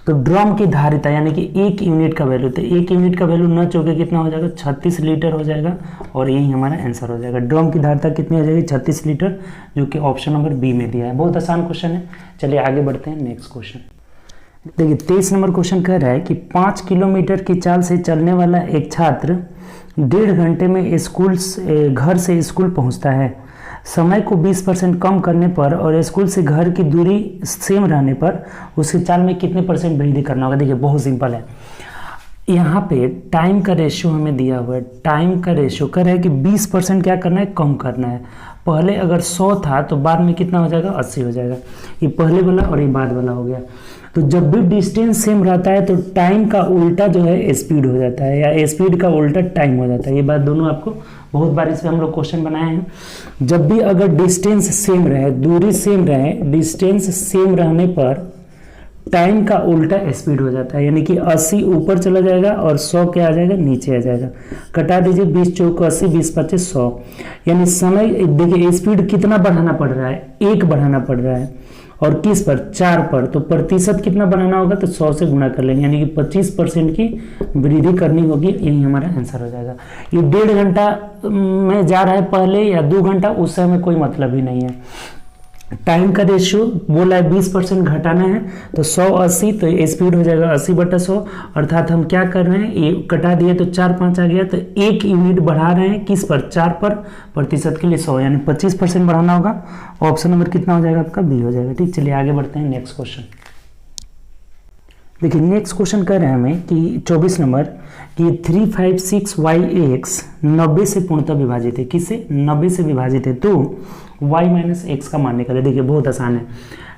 तो ड्रम की धारिता यानी कि 1 यूनिट का वैल्यू, तो 1 यूनिट का वैल्यू न चौके कितना हो जाएगा 36 लीटर हो जाएगा, और यही हमारा आंसर हो जाएगा। ड्रम की धारिता कितनी हो जाएगी 36 लीटर, जो कि ऑप्शन नंबर बी में दिया है। बहुत आसान क्वेश्चन है। चलिए आगे बढ़ते हैं नेक्स्ट क्वेश्चन। देखिए 23 नंबर क्वेश्चन कह रहा है कि 5 किलोमीटर की चाल से चलने वाला एक छात्र 1.5 घंटे में घर से स्कूल पहुंचता है, समय को 20% कम करने पर और स्कूल से घर की दूरी सेम रहने पर उसके चाल में कितने % वृद्धि करना होगा। देखिए बहुत सिंपल है, यहाँ पे टाइम का रेशियो हमें दिया हुआ है। टाइम का रेशियो कह रहा है कि 20% क्या करना है, कम करना है। पहले अगर 100 था तो बाद में कितना हो जाएगा, 80 हो जाएगा। ये पहले वाला और ये बाद वाला हो गया। तो जब भी डिस्टेंस सेम रहता है तो टाइम का उल्टा जो है स्पीड हो जाता है, या स्पीड का उल्टा टाइम हो जाता है। ये बात दोनों आपको बहुत बार इस पर हम लोग क्वेश्चन बनाए हैं। जब भी अगर डिस्टेंस सेम रहे, दूरी सेम रहे, डिस्टेंस सेम रहने पर टाइम का उल्टा स्पीड हो जाता है, यानी कि 80 ऊपर चला जाएगा और 100 क्या आ जाएगा, नीचे आ जाएगा। कटा दीजिए, 20 चौक 80, 20 25 100, यानी समय देखिए स्पीड कितना बढ़ाना पड़ रहा है, 1 बढ़ाना पड़ रहा है, और किस पर, 4 पर। तो प्रतिशत कितना बढ़ाना होगा, तो 100 से गुणा कर लेंगे, यानी कि 25% की वृद्धि करनी होगी। यही हमारा आंसर हो जाएगा। ये 1.5 घंटा में जा रहा है पहले या 2 घंटा, उससे हमें कोई मतलब ही नहीं है। टाइम का रेशियो बोला है 20% घटाना है, तो 100 80, तो स्पीड हो जाएगा 80/100, अर्थात हम क्या कर रहे हैं, ये कटा दिए तो 4 5 आ गया, तो 1 यूनिट बढ़ा रहे हैं किस पर, 4 पर, प्रतिशत के लिए 100, यानी 25% बढ़ाना होगा। ऑप्शन नंबर कितना हो जाएगा आपका, बी हो जाएगा। ठीक, चलिए आगे बढ़ते हैं नेक्स्ट क्वेश्चन। देखिए नेक्स्ट क्वेश्चन कह रहे हैं हमें कि 24 नंबर कि 356yx 90 से पूर्णतः विभाजित है। किससे, 90 से विभाजित है, तो y - x का मान निकाले। देखिए बहुत आसान है,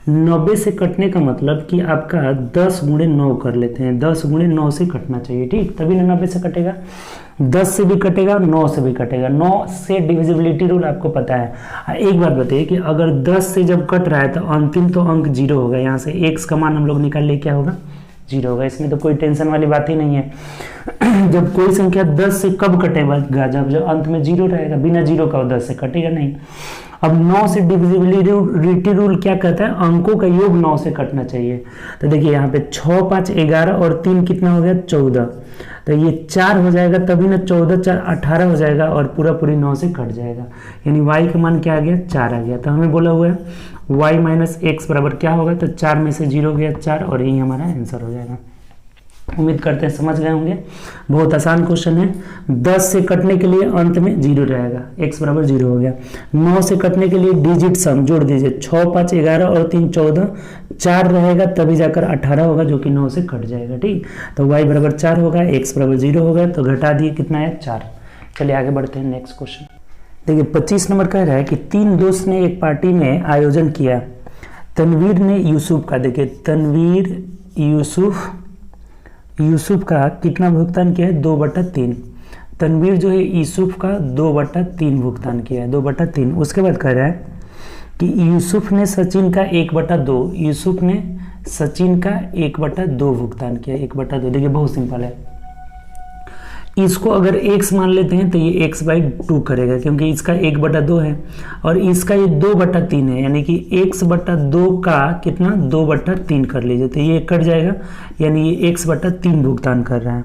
90 से कटने का मतलब कि आपका 10 × 9 कर लेते हैं, 10 × 9 से कटना चाहिए। ठीक, तभी ना 90 से कटेगा। 10 से भी कटेगा, 9 से भी कटेगा। 9 से डिविजिबिलिटी रूल आपको पता है। एक बात बताइए कि अगर 10 से जब कट रहा है तो अंतिम तो अंक 0 होगा, यहाँ से x का मान हम लोग निकाल ले, क्या होगा, 0 होगा। इसमें तो कोई टेंशन वाली बात ही नहीं है। जब कोई संख्या 10 से कब कटेगा, जब अंत में 0 रहेगा, बिना 0 का 10 से कटेगा नहीं। अब 9 से डिविजिबिलिटी रूल क्या कहता है, अंकों का योग 9 से कटना चाहिए। तो देखिए यहाँ पे 6 5 11 और 3 कितना हो गया, 14, तो ये 4 हो जाएगा, तभी ना 14 4 18 हो जाएगा, और पूरा पूरी 9 से कट जाएगा, यानी y का मान क्या आ गया, 4 आ गया। तो हमें बोला हुआ है y - x बराबर क्या होगा, तो 4 में से 0 गया 4, और यही हमारा आंसर हो जाएगा। उम्मीद करते हैं समझ गए होंगे। बहुत आसान क्वेश्चन है। 10 से कटने के लिए अंत में 0 रहेगा, x बराबर 0 हो गया। 9 से कटने के लिए डिजिट सम जोड़ दीजिए, 6 5 11 और 3 14, 4 रहेगा तभी जाकर 18 होगा, जो कि 9 से कट जाएगा। ठीक, तो y बराबर 4 होगा, x बराबर 0 होगा, तो घटा दिए कितना है, 4। चलिए आगे बढ़ते हैं नेक्स्ट क्वेश्चन। देखिए 25 नंबर कह रहा है कि 3 दोस्त ने एक पार्टी में आयोजन किया। तनवीर ने यूसुफ का, देखिए तनवीर यूसुफ का कितना भुगतान किया है, 2/3। तनवीर जो है यूसुफ का 2/3 भुगतान किया है, 2/3। उसके बाद कह रहा है कि यूसुफ ने सचिन का 1/2, यूसुफ ने सचिन का 1/2 भुगतान किया, 1/2। देखिए बहुत सिंपल है, इसको अगर x मान लेते हैं तो ये x/2 करेगा, क्योंकि इसका 1/2 है और इसका ये 2/3 है, यानी कि x/2 का कितना, 2/3 कर लीजिए, तो ये कट जाएगा, यानी ये x/3 भुगतान कर रहा है।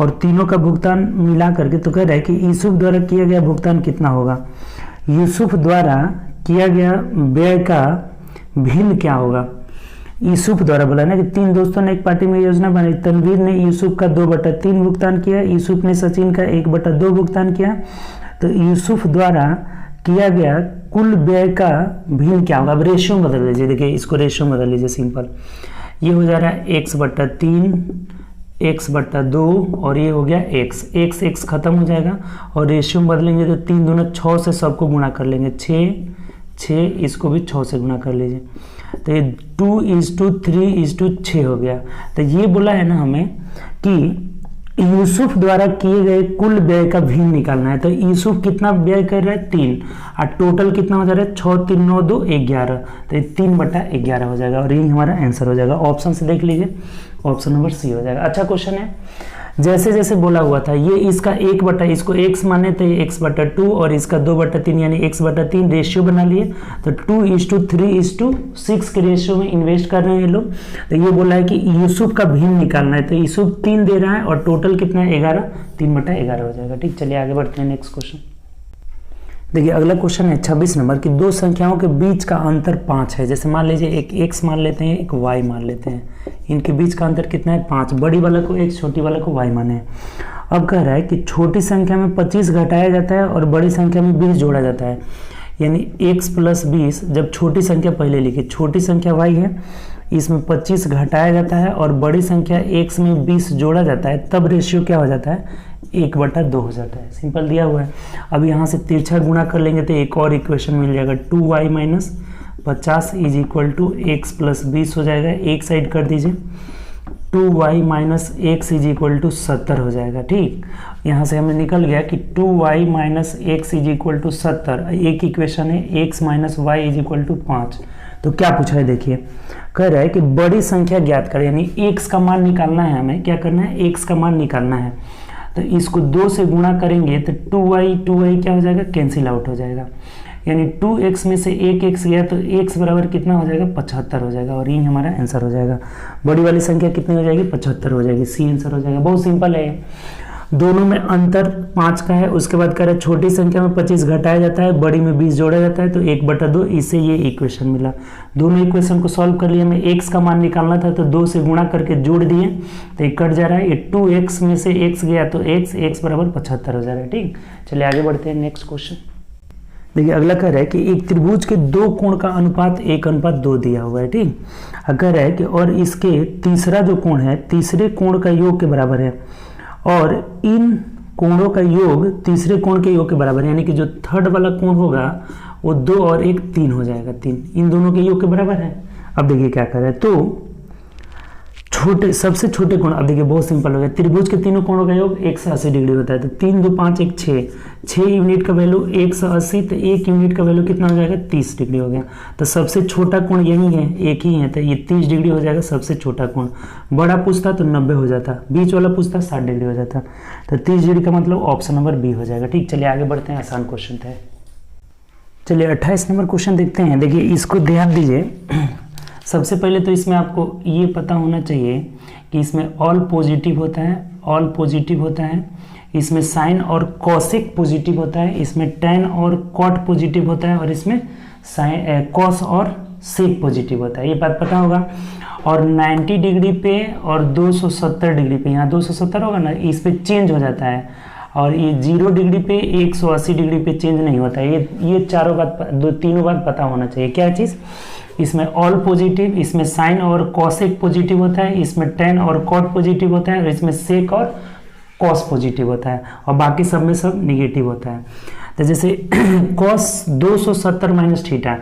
और तीनों का भुगतान मिला करके तो कह रहा है कि यूसुफ द्वारा किया गया भुगतान कितना होगा। यूसुफ द्वारा किया गया व्यय का भिन्न क्या होगा। यूसुफ द्वारा बोला ना कि 3 दोस्तों ने एक पार्टी में योजना बनाई। तनवीर ने यूसुफ का 2/3 भुगतान किया, यूसुफ ने सचिन का 1/2 भुगतान किया। तो यूसुफ द्वारा किया गया कुल व्यय का भिन्न क्या होगा। अब रेशियो बदल लीजिए, देखिए इसको रेशियो बदल लीजिए, सिंपल। ये हो जा रहा है x/3, x/2 और ये हो गया x खत्म हो जाएगा, और रेशियो बदलेंगे तो 3 दूना 6 से सबको गुणा कर लेंगे, 6, इसको भी 6 से गुणा कर लीजिए, तो ये 2:3:6 हो गया। तो ये बोला है ना हमें कि यूसुफ द्वारा किए गए कुल व्यय का भिन्न निकालना है। तो यूसुफ कितना व्यय कर रहा है, 3, और टोटल कितना हो जा रहा है, 6 3 9 2 11, तो ये 3/11 हो जाएगा, और यही हमारा आंसर हो जाएगा। ऑप्शन से देख लीजिए, ऑप्शन नंबर सी हो जाएगा। अच्छा क्वेश्चन है, जैसे जैसे बोला हुआ था, ये इसका इसको x माने तो ये x/2 और इसका 2/3 यानी x/3 रेशियो बना लिए, तो 2:3:6 के रेशियो में इन्वेस्ट कर रहे हैं ये लोग। तो ये बोला है कि यूसुफ का भिन्न निकालना है, तो यूसुफ 3 दे रहा है और टोटल कितना है, 11, 3/11 हो जाएगा। ठीक, चलिए आगे बढ़ते हैं नेक्स्ट क्वेश्चन। देखिए अगला क्वेश्चन है 26 नंबर की 2 संख्याओं के बीच का अंतर 5 है। जैसे मान लीजिए एक x मान लेते हैं, एक y मान लेते हैं, इनके बीच का अंतर कितना है, 5। बड़ी वाला को x, छोटी वाला को y माने। अब कह रहा है कि छोटी संख्या में 25 घटाया जाता है और बड़ी संख्या में 20 जोड़ा जाता है। यानी x प्लस 20, जब छोटी संख्या पहले लिखी, छोटी संख्या y है, इसमें 25 घटाया जाता है और बड़ी संख्या x में 20 जोड़ा जाता है, तब रेशियो क्या हो जाता है, 1/2 हो जाता है। सिंपल दिया हुआ है। अब यहाँ से तिरछा गुणा कर लेंगे तो एक और इक्वेशन मिल जाएगा, 2y minus 50 is equal to x plus 20 हो जाएगा। एक साइड कर दीजिए, 2y minus x is equal to 70 हो जाएगा। ठीक, यहाँ से हमें निकल गया कि 2y minus x is equal to 70। एक इक्वेशन है x minus y is equal to 5। तो क्या पूछा है, देखिए कह रहा है कि बड़ी संख्या ज्ञात करें, यानी x का मान निकालना है, हमें क्या करना है, x का मान निकालना है। तो इसको 2 से गुणा करेंगे तो 2y क्या हो जाएगा, कैंसिल आउट हो जाएगा, यानी 2x में से एक x गया तो x बराबर कितना हो जाएगा, 75 हो जाएगा, और ये हमारा आंसर हो जाएगा। बड़ी वाली संख्या कितनी हो जाएगी, 75 हो जाएगी, सी आंसर हो जाएगा। बहुत सिंपल है, दोनों में अंतर 5 का है। उसके बाद कह रहा है छोटी संख्या में 25 घटाया जाता है, बड़ी में 20 जोड़ा जाता है, तो 1/2, इससे ये इक्वेशन मिला। दोनों इक्वेशन को सॉल्व कर लिया, हमें x का मान निकालना था तो 2 से गुणा करके जोड़ दिए तो ये कट जा रहा है, ये 2x में से x गया तो x बराबर 75 हो जा रहा है। ठीक, चलिए आगे बढ़ते हैं, नेक्स्ट क्वेश्चन देखिए। अगला कह रहा है कि एक त्रिभुज के दो कोण का अनुपात 1:2 दिया हुआ है। ठीक, कह रहा है कि और इसके तीसरा जो कोण है, तीसरे कोण का योग के बराबर है, और इन कोणों का योग तीसरे कोण के योग के बराबर है, यानी कि जो थर्ड वाला कोण होगा वो 2 और 1 3 हो जाएगा, 3 इन दोनों के योग के बराबर है। अब देखिए क्या कर रहा है, तो सबसे छोटे कोण, अब देखिए बहुत सिंपल हो गया, त्रिभुज के तीनों कोणों का योग 180 डिग्री होता है, तो 3 2 5 1 6 यूनिट का वैल्यू 180, तो 1 यूनिट का वैल्यू कितना हो जाएगा, 30 डिग्री हो गया। तो सबसे छोटा कोण यही है, एक ही है, तो ये 30 डिग्री हो जाएगा सबसे छोटा कोण। बड़ा पूछता तो 90 हो जाता, बीच वाला पूछता 60 डिग्री हो जाता, तो 30 डिग्री का मतलब ऑप्शन नंबर बी हो जाएगा। ठीक, चलिए आगे बढ़ते हैं, आसान क्वेश्चन था। चलिए 28 नंबर क्वेश्चन देखते हैं। देखिए इसको ध्यान दीजिए, सबसे पहले तो इसमें आपको ये पता होना चाहिए कि इसमें ऑल पॉजिटिव होता है, ऑल पॉजिटिव होता है, इसमें साइन और कॉसिक पॉजिटिव होता है, इसमें टैन और कॉट पॉजिटिव होता है, और इसमें साइन कॉस और सेक पॉजिटिव होता है, ये बात पता होगा। और 90 डिग्री पे और 270 डिग्री पे, यहाँ 270 होगा ना, इस पे चेंज हो जाता है, और ये 0 डिग्री पे 180 डिग्री पे चेंज नहीं होता है। ये तीनों बात पता होना चाहिए। क्या चीज़, इसमें ऑल पॉजिटिव, इसमें साइन और कॉसेक पॉजिटिव होता है, इसमें टेन और कॉट पॉजिटिव होता है, और इसमें सेक और कॉस पॉजिटिव होता है, और बाकी सब में सब निगेटिव होता है। तो जैसे कॉस 270 माइनस थीटा,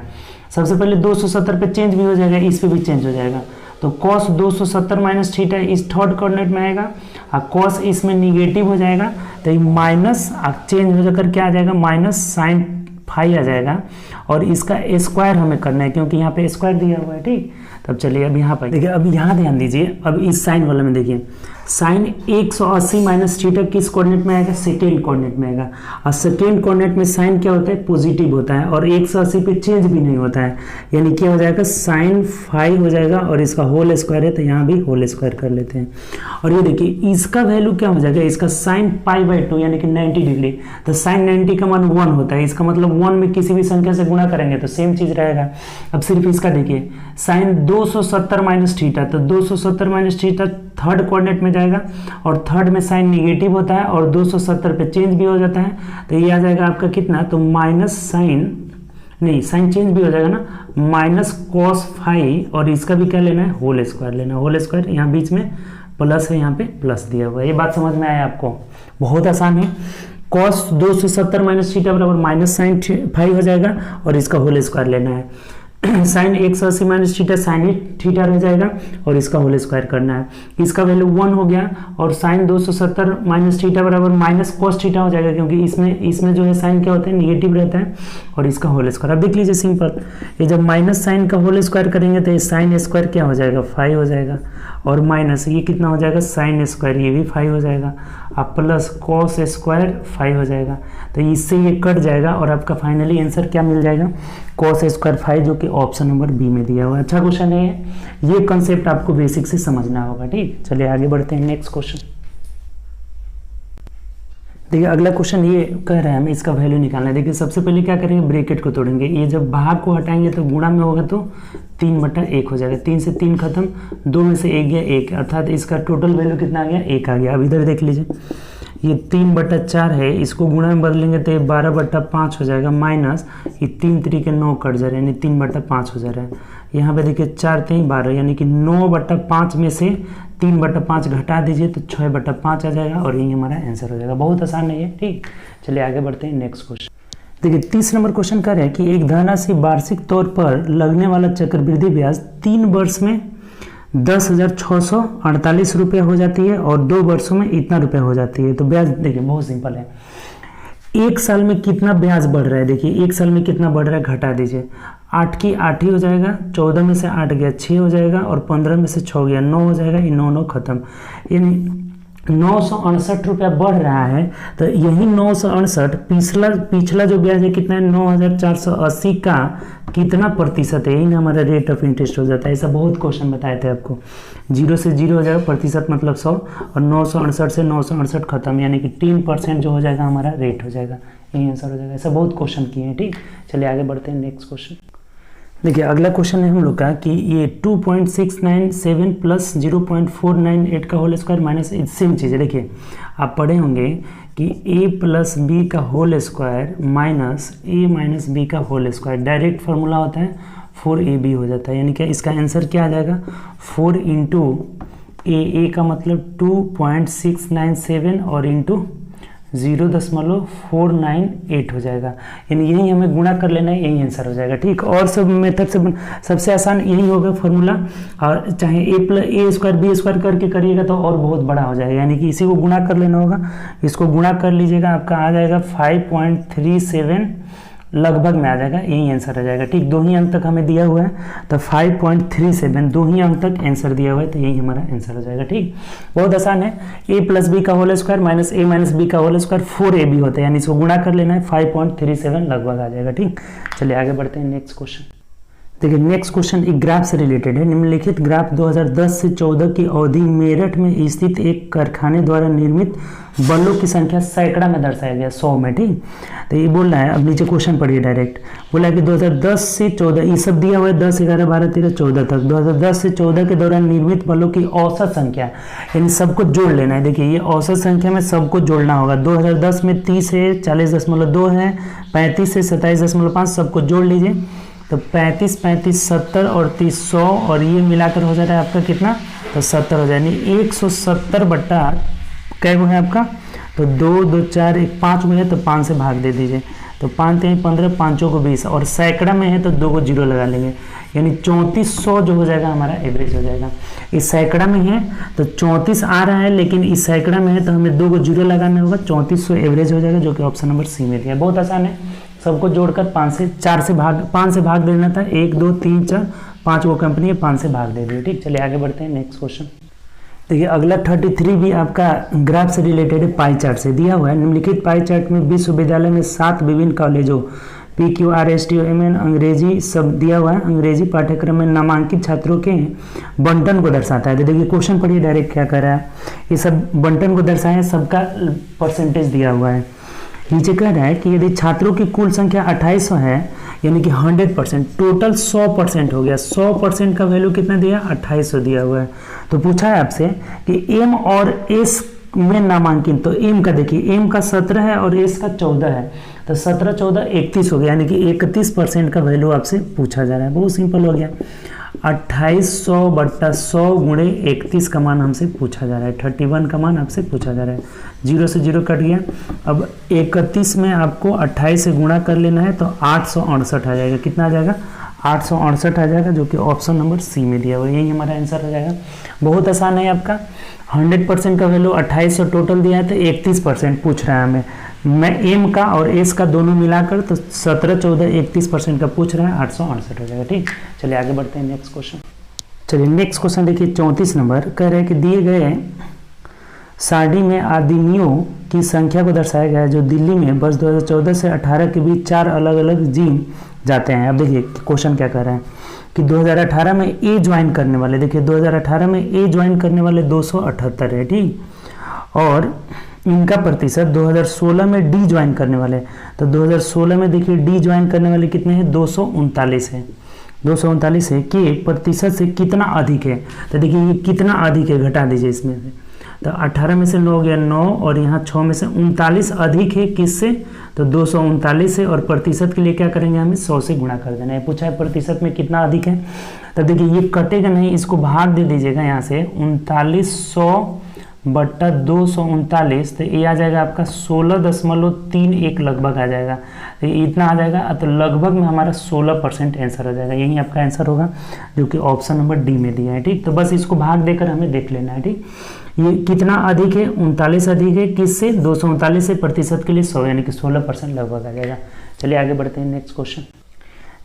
सबसे पहले 270 पे चेंज भी हो जाएगा, इस पे भी चेंज हो जाएगा, तो कॉस 270 माइनस थीटा इस थर्ड कोऑर्डिनेट में आएगा, और कॉस इसमें निगेटिव हो जाएगा, तो ये माइनस चेंज हो जाकर क्या आ जाएगा, माइनस साइन फाई आ जाएगा, और इसका स्क्वायर हमें करना है क्योंकि यहाँ पे स्क्वायर दिया हुआ है। ठीक, तब चलिए अब यहाँ पर देखिए, अब यहाँ ध्यान दीजिए, अब इस साइन वाले में देखिए, साइन 180 माइनस थीटा किस कोऑर्डिनेट में आएगा, सेकेंड कोऑर्डिनेट में आएगा, और सेकेंड कोऑर्डिनेट में साइन क्या होता है, पॉजिटिव होता है, और 180 पे चेंज भी नहीं होता है, यानी क्या हो जाएगा, साइन फाई हो जाएगा, और इसका होल स्क्वायर है तो यहाँ भी होल स्क्वायर कर लेते हैं। और ये देखिए इसका वैल्यू क्या हो जाएगा, इसका साइन π/2 यानी कि 90 डिग्री, तो साइन 90 का मान 1 होता है, इसका मतलब 1 में किसी भी संख्या से गुणा करेंगे तो सेम चीज रहेगा। अब सिर्फ इसका देखिए, साइन 270 माइनस थीटा, तो 270 माइनस थीटा थर्ड कोऑर्डिनेट में जाएगा, और थर्ड में साइन निगेटिव होता है, और 270 पे चेंज भी हो जाता है, तो ये आ जाएगा आपका कितना, तो माइनस साइन चेंज भी हो जाएगा ना, माइनस कॉस फाई, और इसका भी क्या लेना है, होल स्क्वायर लेना है, होल स्क्वायर, यहाँ बीच में प्लस है, यहाँ पे प्लस दिया हुआ है। ये बात समझ में आया आपको, बहुत आसान है। कॉस 270 माइनस थीटा बराबर माइनस साइन फाई हो जाएगा, और इसका होल स्क्वायर लेना है। Sine 180 minus theta sine theta रह जाएगा, और इसका होल स्क्वायर करना है, इसका वैल्यू 1 हो गया, और साइन 270 माइनस थीटा बराबर माइनस कॉस थीटा हो जाएगा, क्योंकि इसमें जो है साइन क्या होता है, निगेटिव रहता है, और इसका होल स्क्वायर। अब देख लीजिए सिंपल, ये जब माइनस साइन का होल स्क्वायर करेंगे तो ये साइन स्क्वायर क्या हो जाएगा, 5 हो जाएगा, और माइनस ये कितना हो जाएगा, साइन स्क्वायर, ये भी 5 हो जाएगा, अब प्लस कॉस स्क्वायर 5 हो जाएगा, तो इससे ये कट जाएगा, और आपका फाइनली आंसर क्या मिल जाएगा, कॉस स्क्वायर 5, जो कि ऑप्शन नंबर बी में दिया हुआ है। अच्छा क्वेश्चन है ये कंसेप्ट आपको बेसिक से समझना होगा। ठीक, चलिए आगे बढ़ते हैं, नेक्स्ट क्वेश्चन देखिए। अगला क्वेश्चन ये कह रहा है हमें इसका वैल्यू निकालना है। देखिए सबसे पहले क्या करेंगे, ब्रैकेट को तोड़ेंगे, ये जब भाग को हटाएंगे तो गुणा में होगा तो 3/1 हो जाएगा, 3 से 3 खत्म, 2 में से 1 गया 1, अर्थात इसका टोटल वैल्यू कितना आ गया, 1 आ गया। अब इधर देख लीजिए, ये 3/4 है, इसको गुणा में बदलेंगे तो ये 12/5 हो जाएगा, माइनस ये 3 3 के 9 कट जा रहे हैं, यानी 3/5 हो जा रहा है। यहाँ पे देखिए 4 3 12, यानी कि 9/5 में से 3/5 घटा दीजिए तो 6/5 आ जाएगा और यही हमारा आंसर हो जाएगा। बहुत आसान है ये, ठीक। चलिए आगे बढ़ते हैं नेक्स्ट क्वेश्चन। देखिए 30 नंबर क्वेश्चन कर रहे हैं कि एक धनराशि वार्षिक तौर पर लगने वाला चक्रवृद्धि ब्याज 3 वर्ष में 10,648 रुपये हो जाती है और 2 वर्षों में इतना रुपये हो जाती है। तो ब्याज देखिए बहुत सिंपल है, एक साल में कितना ब्याज बढ़ रहा है, देखिए एक साल में कितना बढ़ रहा है घटा दीजिए, 8 की 8 ही हो जाएगा, 14 में से 8 गया 6 हो जाएगा और 15 में से 6 गया 9 हो जाएगा, ये 9 9 खत्म, यानी 968 रुपया बढ़ रहा है। तो यही 968 पिछला जो ब्याज है कितना है, 9,480 का कितना प्रतिशत है, यही ना हमारा रेट ऑफ इंटरेस्ट हो जाता है। ऐसा बहुत क्वेश्चन बताए थे आपको, 0 से 0 हो जाएगा, प्रतिशत मतलब 100 और 968 से 968 खत्म, यानी कि 3% जो हो जाएगा हमारा रेट हो जाएगा, यही आंसर हो जाएगा। ऐसा बहुत क्वेश्चन किए हैं, ठीक। चलिए आगे बढ़ते हैं नेक्स्ट क्वेश्चन। देखिए अगला क्वेश्चन है हम लोग का कि ये 2.697 प्लस 0.498 का होल स्क्वायर माइनस सेम चीज़ है। देखिए आप पढ़े होंगे कि a प्लस बी का whole square minus a minus b का होल स्क्वायर, डायरेक्ट फार्मूला होता है 4ab हो जाता है, यानी कि इसका आंसर क्या आ जाएगा 4 इंटू a का मतलब 2.697 और इंटू 0.498 हो जाएगा, यानी यही हमें गुणा कर लेना है, यही आंसर हो जाएगा, ठीक। और सब मेथड से सबसे आसान यही होगा फॉर्मूला, और चाहे a स्क्वायर बी स्क्वायर करके करिएगा तो और बहुत बड़ा हो जाएगा, यानी कि इसी को गुणा कर लेना होगा, इसको गुणा कर लीजिएगा, आपका आ जाएगा 5.37 लगभग में आ जाएगा, यही आंसर आ जाएगा, ठीक। 2 ही अंक तक हमें दिया हुआ है तो 5.37 2 ही अंक तक आंसर दिया हुआ है, तो यही हमारा आंसर हो जाएगा, ठीक। बहुत आसान है, a प्लस बी का whole square minus a minus b का होल स्क्वायर 4ab होता है, यानी इसको गुणा कर लेना है, 5.37 लगभग आ जाएगा, ठीक। चलिए आगे बढ़ते हैं नेक्स्ट क्वेश्चन। देखिए नेक्स्ट क्वेश्चन एक ग्राफ से रिलेटेड है। निम्नलिखित ग्राफ 2010 से 14 की अवधि मेरठ में स्थित एक कारखाने द्वारा निर्मित बल्लों की संख्या सैकड़ा में दर्शाया गया, 100 में, ठीक। तो ये बोल रहा है, अब नीचे क्वेश्चन पढ़िए डायरेक्ट, बोला कि 2010 से 14, ये सब दिया हुआ है 10 11 12 13 14 तक, 2010 से 14 के दौरान निर्मित बल्लों की औसत संख्या, यानी सबको जोड़ लेना है। देखिए ये औसत संख्या में सबको जोड़ना होगा, 2010 में 30 है, 40.2 है, 35 है, 27.5, सबको जोड़ लीजिए, तो 35 35 70 और 30 100 और ये मिलाकर हो जाता है आपका कितना, तो 70 हो जाए, यानी 170 बट्टा कै गो है आपका, तो 2 2 4 1 5 गो है, तो 5 से भाग दे दीजिए, तो 5 3 15 5 को 20 और सैकड़ा में है तो 2 को 0 लगा लेंगे, यानी 3400 जो हो जाएगा हमारा एवरेज हो जाएगा। इस सैकड़ा में है तो 34 आ रहा है, लेकिन इस सैकड़ा में है तो हमें 2 को 0 लगाना होगा, 3400 एवरेज हो जाएगा, जो कि ऑप्शन नंबर सी में दिया। बहुत आसान है, सबको जोड़कर 5 से भाग देना था, 1 2 3 4 5 वो कंपनी है, 5 से भाग दे दिए, ठीक। चलिए आगे बढ़ते हैं नेक्स्ट क्वेश्चन। देखिए अगला 33 भी आपका ग्राफ से रिलेटेड है, पाई चार्ट से दिया हुआ है। निम्नलिखित पाई चार्ट में विश्वविद्यालय में 7 विभिन्न कॉलेजों PQRSTUMN अंग्रेजी सब दिया हुआ है, अंग्रेजी पाठ्यक्रम में नामांकित छात्रों के बंटन को दर्शाता है। तो देखिए क्वेश्चन पढ़िए डायरेक्ट क्या कर रहा है, ये सब बंटन को दर्शाया, सबका परसेंटेज दिया हुआ है। नीचे कह रहा है कि यदि छात्रों की कुल संख्या 2800 है, यानी कि 100%, टोटल 100% हो गया, 100% का वैल्यू कितना दिया, 2800 दिया हुआ है। तो पूछा है आपसे कि एम और एस में नामांकन, तो एम का देखिए, एम का 17 है और एस का 14 है, तो 17 14 31 हो गया, यानी कि 31% का वैल्यू आपसे पूछा जा रहा है। बहुत सिंपल हो गया, 2800 बट्टा 100 गुणे 31 का मान हमसे पूछा जा रहा है, 31 का मान आपसे पूछा जा रहा है, 0 से 0 कट गया। अब 31 में आपको 28 से गुणा कर लेना है, तो 868 आ जाएगा, कितना आ जाएगा, 868 आ जाएगा, जो कि ऑप्शन नंबर सी में दिया हुआ है, यही हमारा आंसर हो जाएगा। बहुत आसान है आपका, 100% का वैल्यू 2800 टोटल दिया है, तो 31% पूछ रहा है हमें, मैं एम का और एस का दोनों मिलाकर, तो 17 14 31% का पूछ रहा है, 868 हो जाएगा, ठीक। चलिए आगे बढ़ते हैं नेक्स्ट क्वेश्चन। चलिए नेक्स्ट क्वेश्चन देखिए 34 नंबर, कह रहे हैं कि दिए गए सारणी में आदिमियों की संख्या को दर्शाया गया है, जो दिल्ली में वर्ष 2014 से 18 के बीच 4 अलग अलग जिम जाते हैं। अब देखिए क्वेश्चन क्या कह रहा है कि 2018 में ए ज्वाइन करने वाले, देखिए 2018 में ए ज्वाइन करने वाले 278 है, ठीक, और इनका प्रतिशत 2016 में डी ज्वाइन करने वाले, तो 2016 में देखिए डी ज्वाइन करने वाले कितने हैं, 239 है, 239 है, के प्रतिशत से कितना अधिक है, तो देखिए ये कितना अधिक है, घटा दीजिए इसमें से, तो 18 में से 9 गया 9, और यहाँ 6 में से 39 अधिक है किससे, तो 239 है, और प्रतिशत के लिए क्या करेंगे, हमें 100 से गुणा कर देना है। पूछा है प्रतिशत में कितना अधिक है, तो देखिए ये कटेगा नहीं, इसको भाग दे दीजिएगा यहाँ से 3900 बट्टा 239, तो ये आ जाएगा आपका 16.31 लगभग आ जाएगा। तो इतना आ जाएगा, तो लगभग में हमारा 16% आंसर हो जाएगा। यही आपका आंसर होगा जो कि ऑप्शन नंबर डी में दिया है। ठीक, तो बस इसको भाग देकर हमें देख लेना है। ठीक, ये कितना अधिक है, 39 अधिक है किससे, 239 से, प्रतिशत के लिए 100 यानी कि 16% लगभग आ जाएगा। चलिए आगे बढ़ते हैं नेक्स्ट क्वेश्चन।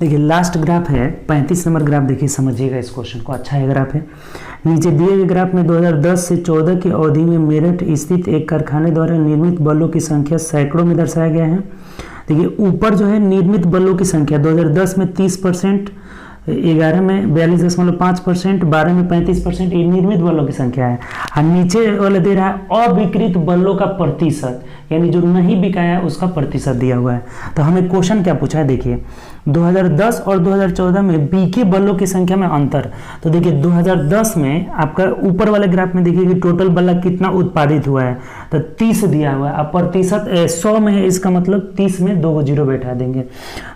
देखिए लास्ट ग्राफ है 35 नंबर ग्राफ, देखिए समझिएगा इस क्वेश्चन को, अच्छा है ग्राफ है। नीचे दिए गए ग्राफ में 2010 से 14 की अवधि में मेरठ स्थित एक कारखाने द्वारा निर्मित बल्बों की संख्या सैकड़ों में दर्शाया गया है। देखिए ऊपर जो है निर्मित बल्बों की संख्या 2010 में 30%, 11 में 42.5%, 12 में 35%, ये निर्मित बल्बों की संख्या है। और नीचे वाला दे रहा है अविकृत बल्बों का प्रतिशत, यानी जो नहीं बिकाया उसका प्रतिशत दिया हुआ है। तो हमें क्वेश्चन क्या पूछा है, देखिए 2010 और 2014 में बिके बल्बों की संख्या में अंतर। तो देखिए 2010 में आपका ऊपर वाले ग्राफ में देखिए कि टोटल बल्ब कितना उत्पादित हुआ है, तो 30 दिया हुआ है। अब प्रतिशत 100 में है, इसका मतलब 30 में 2 जीरो बैठा देंगे।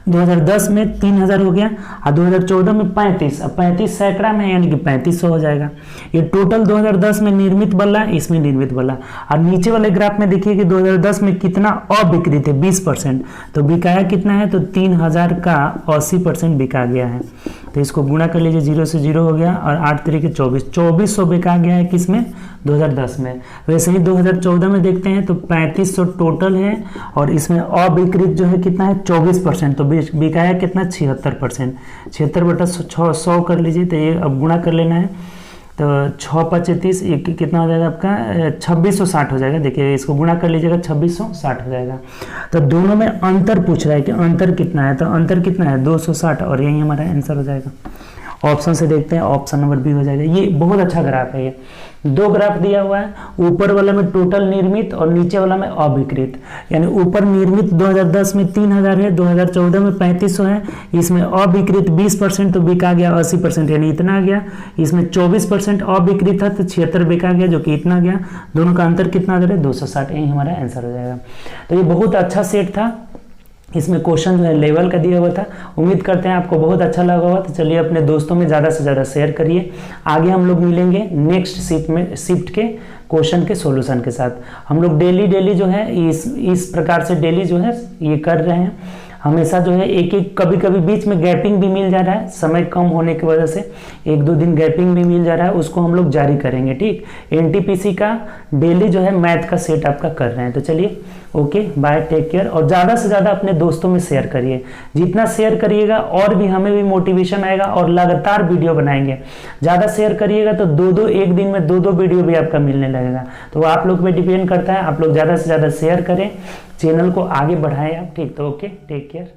2010 में 3000 हो गया, और 2014 में 35, अब 35 सैकड़ा में है यानी कि 3500 हो जाएगा। ये टोटल 2010 में निर्मित बल्ला, इसमें निर्मित बल्ला। और नीचे वाले ग्राफ में देखिए कि 2010 में कितना अविकृत है, 20%, तो बिकाया कितना है, तो 3000 का 80% बिका गया है। तो इसको गुणा कर लीजिए, 0 से 0 हो गया, और 8 तरीके 2400 बिका गया है किसमें, 2010 में। वैसे ही 2014 में देखते हैं तो 3500 टोटल है, और इसमें अविकृत जो है कितना है, 24%, तो बिकाया कितना, 76%। 76 बटा 100 कर लीजिए, तो ये अब गुणा कर लेना है, तो 6 5 30, कितना हो जाएगा आपका, 2660 हो जाएगा। देखिए इसको गुणा कर लीजिएगा, 2660 हो जाएगा। तो दोनों में अंतर पूछ रहा है कि अंतर कितना है, तो अंतर कितना है, 260, और यही हमारा आंसर हो जाएगा। ऑप्शन से देखते हैं, ऑप्शन नंबर बी हो जाएगा। ये बहुत अच्छा ग्राफ है। ये 2 ग्राफ दिया हुआ है, ऊपर वाला में टोटल निर्मित और नीचे वाला में अविकृत। यानी ऊपर निर्मित 2010 में 3000 है, 2014 में 3500 है, इसमें अविकृत 20%, तो बिका गया 80%, यानी इतना आ गया। इसमें 24% अविकृत था, तो 76 बिका गया, जो कि इतना गया। दोनों का अंतर कितना आ रहा है, 260, यही हमारा आंसर हो जाएगा। तो ये बहुत अच्छा सेट था। इसमें क्वेश्चन जो है लेवल का दिया हुआ था। उम्मीद करते हैं आपको बहुत अच्छा लगा होगा। तो चलिए अपने दोस्तों में ज़्यादा से ज़्यादा शेयर करिए। आगे हम लोग मिलेंगे नेक्स्ट शिफ्ट के क्वेश्चन के सॉल्यूशन के साथ। हम लोग डेली जो है इस प्रकार से डेली जो है ये कर रहे हैं। हमेशा जो है एक कभी कभी बीच में गैपिंग भी मिल जा रहा है, समय कम होने की वजह से 1-2 दिन गैपिंग भी मिल जा रहा है, उसको हम लोग जारी करेंगे। ठीक, एनटीपीसी का डेली जो है मैथ का सेट आपका कर रहे हैं। तो चलिए ओके बाय, टेक केयर, और ज़्यादा से ज़्यादा अपने दोस्तों में शेयर करिए। जितना शेयर करिएगा और भी हमें भी मोटिवेशन आएगा, और लगातार वीडियो बनाएंगे। ज़्यादा शेयर करिएगा तो 2-2 एक दिन में 2-2 वीडियो भी आपका मिलने लगेगा। तो आप लोग पे डिपेंड करता है, आप लोग ज़्यादा से ज़्यादा शेयर करें, चैनल को आगे बढ़ाएं आप। ठीक, तो ओके, टेक केयर।